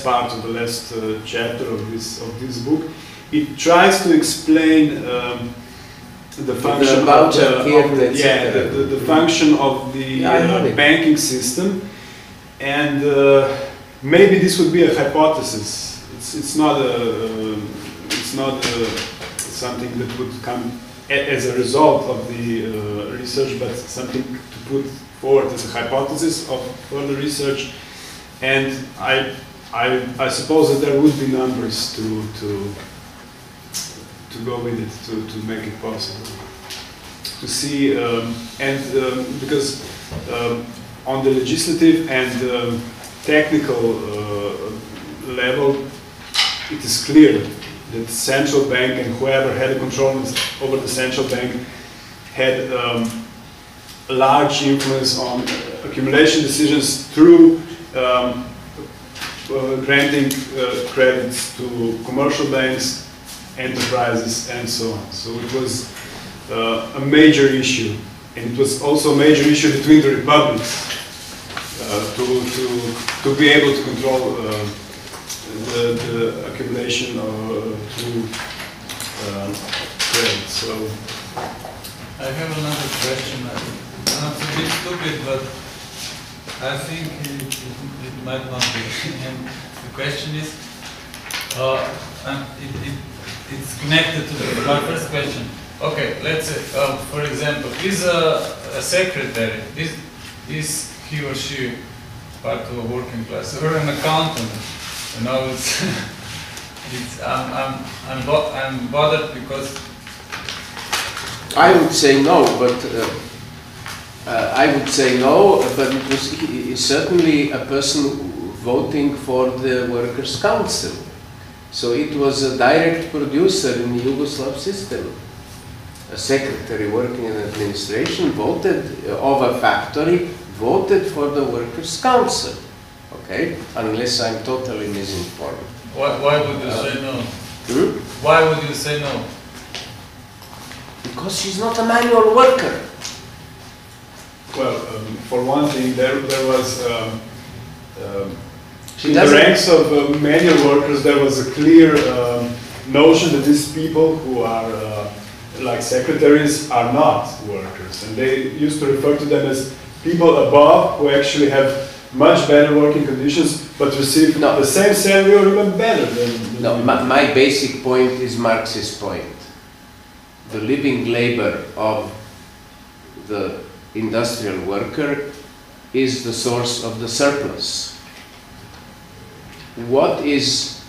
Speaker 2: part of the last chapter of this book, it tries to explain the function of the function of the banking system, and maybe this would be a hypothesis. It's not something that would come as a result of the research, but something to put forward as a hypothesis of further research. And I suppose that there would be numbers to go with it, to make it possible to see, because on the legislative and technical level, it is clear that the central bank and whoever had a control over the central bank had a large influence on accumulation decisions through granting credits to commercial banks, enterprises, and so on. So it was a major issue, and it was also a major issue between the republics to be able to control the accumulation through credit. So
Speaker 4: I have another question. It's a bit stupid, but I think it might not be. And the question is, it's connected to my first question. Okay, let's say, for example, is a secretary, is he or she part of a working class, or an accountant? You know, I'm bothered because
Speaker 1: I would say no, but it was certainly a person voting for the Workers' Council. So it was a direct producer in the Yugoslav system. A secretary working in administration voted of a factory, voted for the Workers' Council. Okay, unless I'm totally misinformed.
Speaker 4: Why would you say no? Why would you say no?
Speaker 1: Because she's not a manual worker.
Speaker 2: Well, for one thing, there was
Speaker 1: She
Speaker 2: in the ranks of manual workers, there was a clear notion that these people who are like secretaries are not workers, and they used to refer to them as people above who actually have much better working conditions, but receive the same salary or even better than
Speaker 1: my basic point is Marx's point. The living labor of the industrial worker is the source of the surplus. What is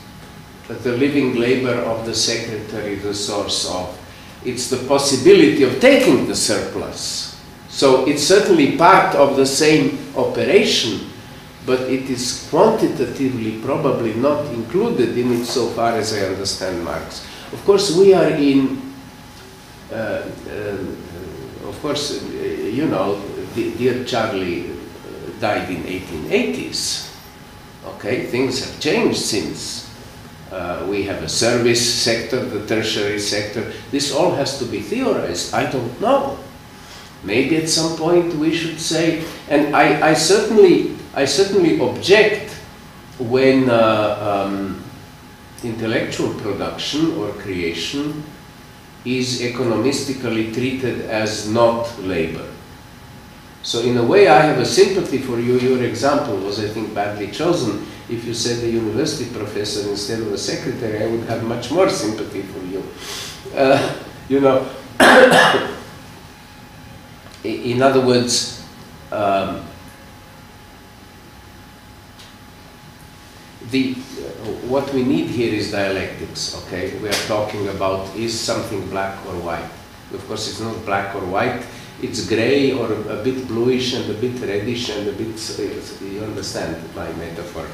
Speaker 1: the living labor of the secretary the source of? It's the possibility of taking the surplus. So it's certainly part of the same operation, but it is quantitatively probably not included in it so far as I understand Marx. Of course, we are in, you know, dear Charlie died in 1880s. Okay, things have changed since. We have a service sector, the tertiary sector. This all has to be theorized. I don't know. Maybe at some point we should say, and I certainly object when intellectual production or creation is economistically treated as not labor. So in a way I have a sympathy for you. Your example was, I think, badly chosen. If you said a university professor instead of a secretary, I would have much more sympathy for you. You know, in other words, what we need here is dialectics, okay? We are talking about, is something black or white? Of course, it's not black or white. It's gray or a bit bluish and a bit reddish and a bit, you understand my metaphor.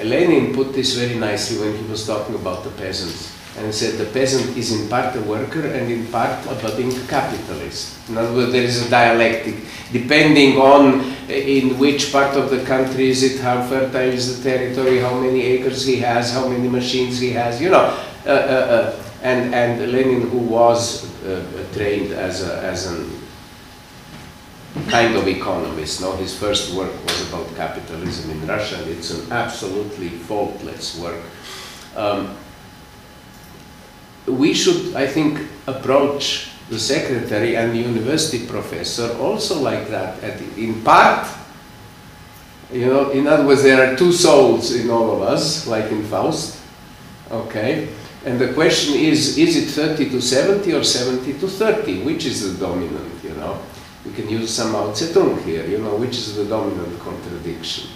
Speaker 1: Lenin put this very nicely when he was talking about the peasants. and said the peasant is in part a worker and in part a budding capitalist. In other words, there is a dialectic, depending on in which part of the country is it, how fertile is the territory, how many acres he has, how many machines he has, you know. And Lenin, who was trained as an kind of economist, no? His first work was about capitalism in Russia, and it's an absolutely faultless work. We should, I think, approach the secretary and the university professor also like that, in part. You know, in other words, there are two souls in all of us, like in Faust, okay? And the question is it 30 to 70 or 70 to 30? Which is the dominant, you know? We can use some Mao Zedong here, you know, which is the dominant contradiction.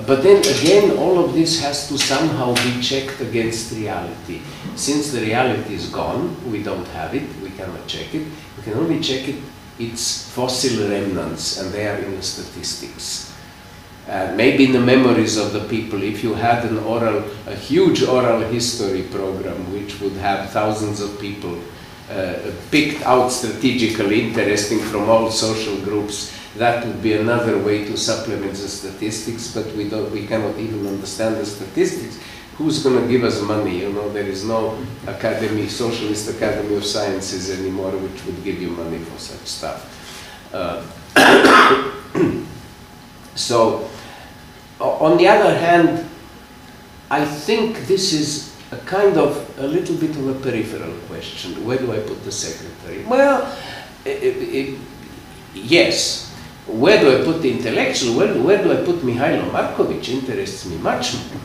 Speaker 1: But then again, all of this has to somehow be checked against reality. Since the reality is gone, we don't have it, we cannot check it. We can only check it, its fossil remnants, and they are in the statistics. Maybe in the memories of the people, if you had a huge oral history program, which would have thousands of people picked out strategically interesting from all social groups, that would be another way to supplement the statistics, but we cannot even understand the statistics. Who's going to give us money? You know, there is no academy, Socialist Academy of Sciences anymore, which would give you money for such stuff. So, on the other hand, I think this is a little bit of a peripheral question. Where do I put the secretary? Well, yes. Where do I put the intellectual? Where do I put Mihailo Markovic? Interests me much more.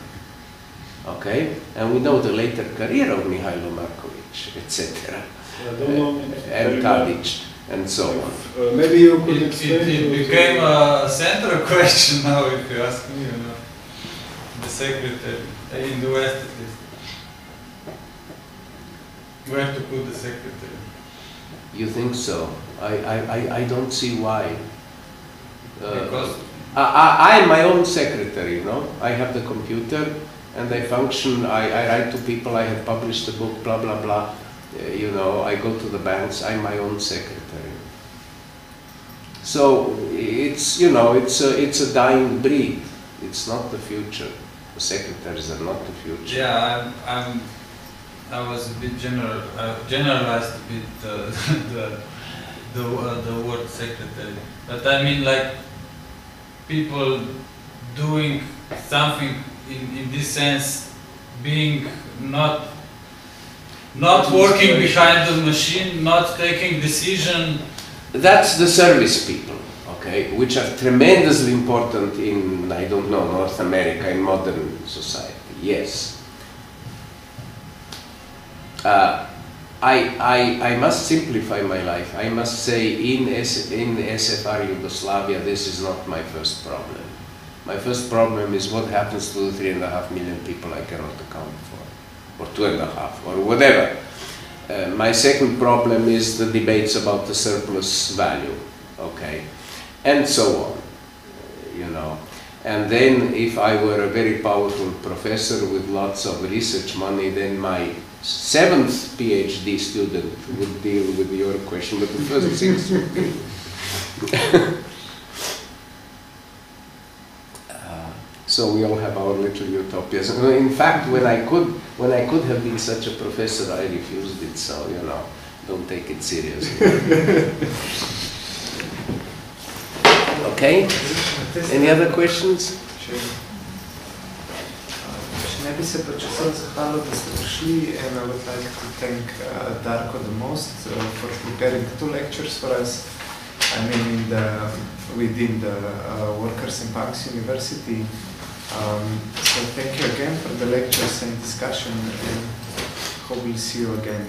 Speaker 1: Okay? And we know the later career of Mihailo Markovic, etc. And Tadic, and so on.
Speaker 2: Maybe you could explain.
Speaker 4: It became a central question now, if you ask me, you know. The secretary, in the West at least. Where to put the secretary?
Speaker 1: You think so? I don't see why.
Speaker 4: Because
Speaker 1: I am my own secretary, you know. I have the computer and I function, I write to people, I have published a book, blah, blah, blah. You know, I go to the banks, I'm my own secretary. So it's, you know, it's a dying breed. It's not the future. The secretaries are not the future.
Speaker 4: yeah, I was a bit generalized a bit the word secretary, but I mean like people doing something in this sense, being not working behind the machine, not taking decision.
Speaker 1: That's the service people, okay, which are tremendously important in, I don't know, North America, in modern society, yes. I must simplify my life. I must say in SFR Yugoslavia, this is not my first problem. My first problem is what happens to the 3.5 million people I cannot account for, or 2.5, or whatever. My second problem is the debates about the surplus value, okay, and so on, you know. And then if I were a very powerful professor with lots of research money, then my 7th PhD student would deal with your question, but the first 6 would be. So we all have our little utopias. In fact, when I could have been such a professor, I refused it. So you know, don't take it seriously. Okay. Any other questions?
Speaker 3: Ne bi se pa časem zahvalil, da ste prišli, and I would like to thank Darko the most for preparing 2 lectures for us. I mean, within the Workers in Punks University. So thank you again for the lectures and discussion, and hope we'll see you again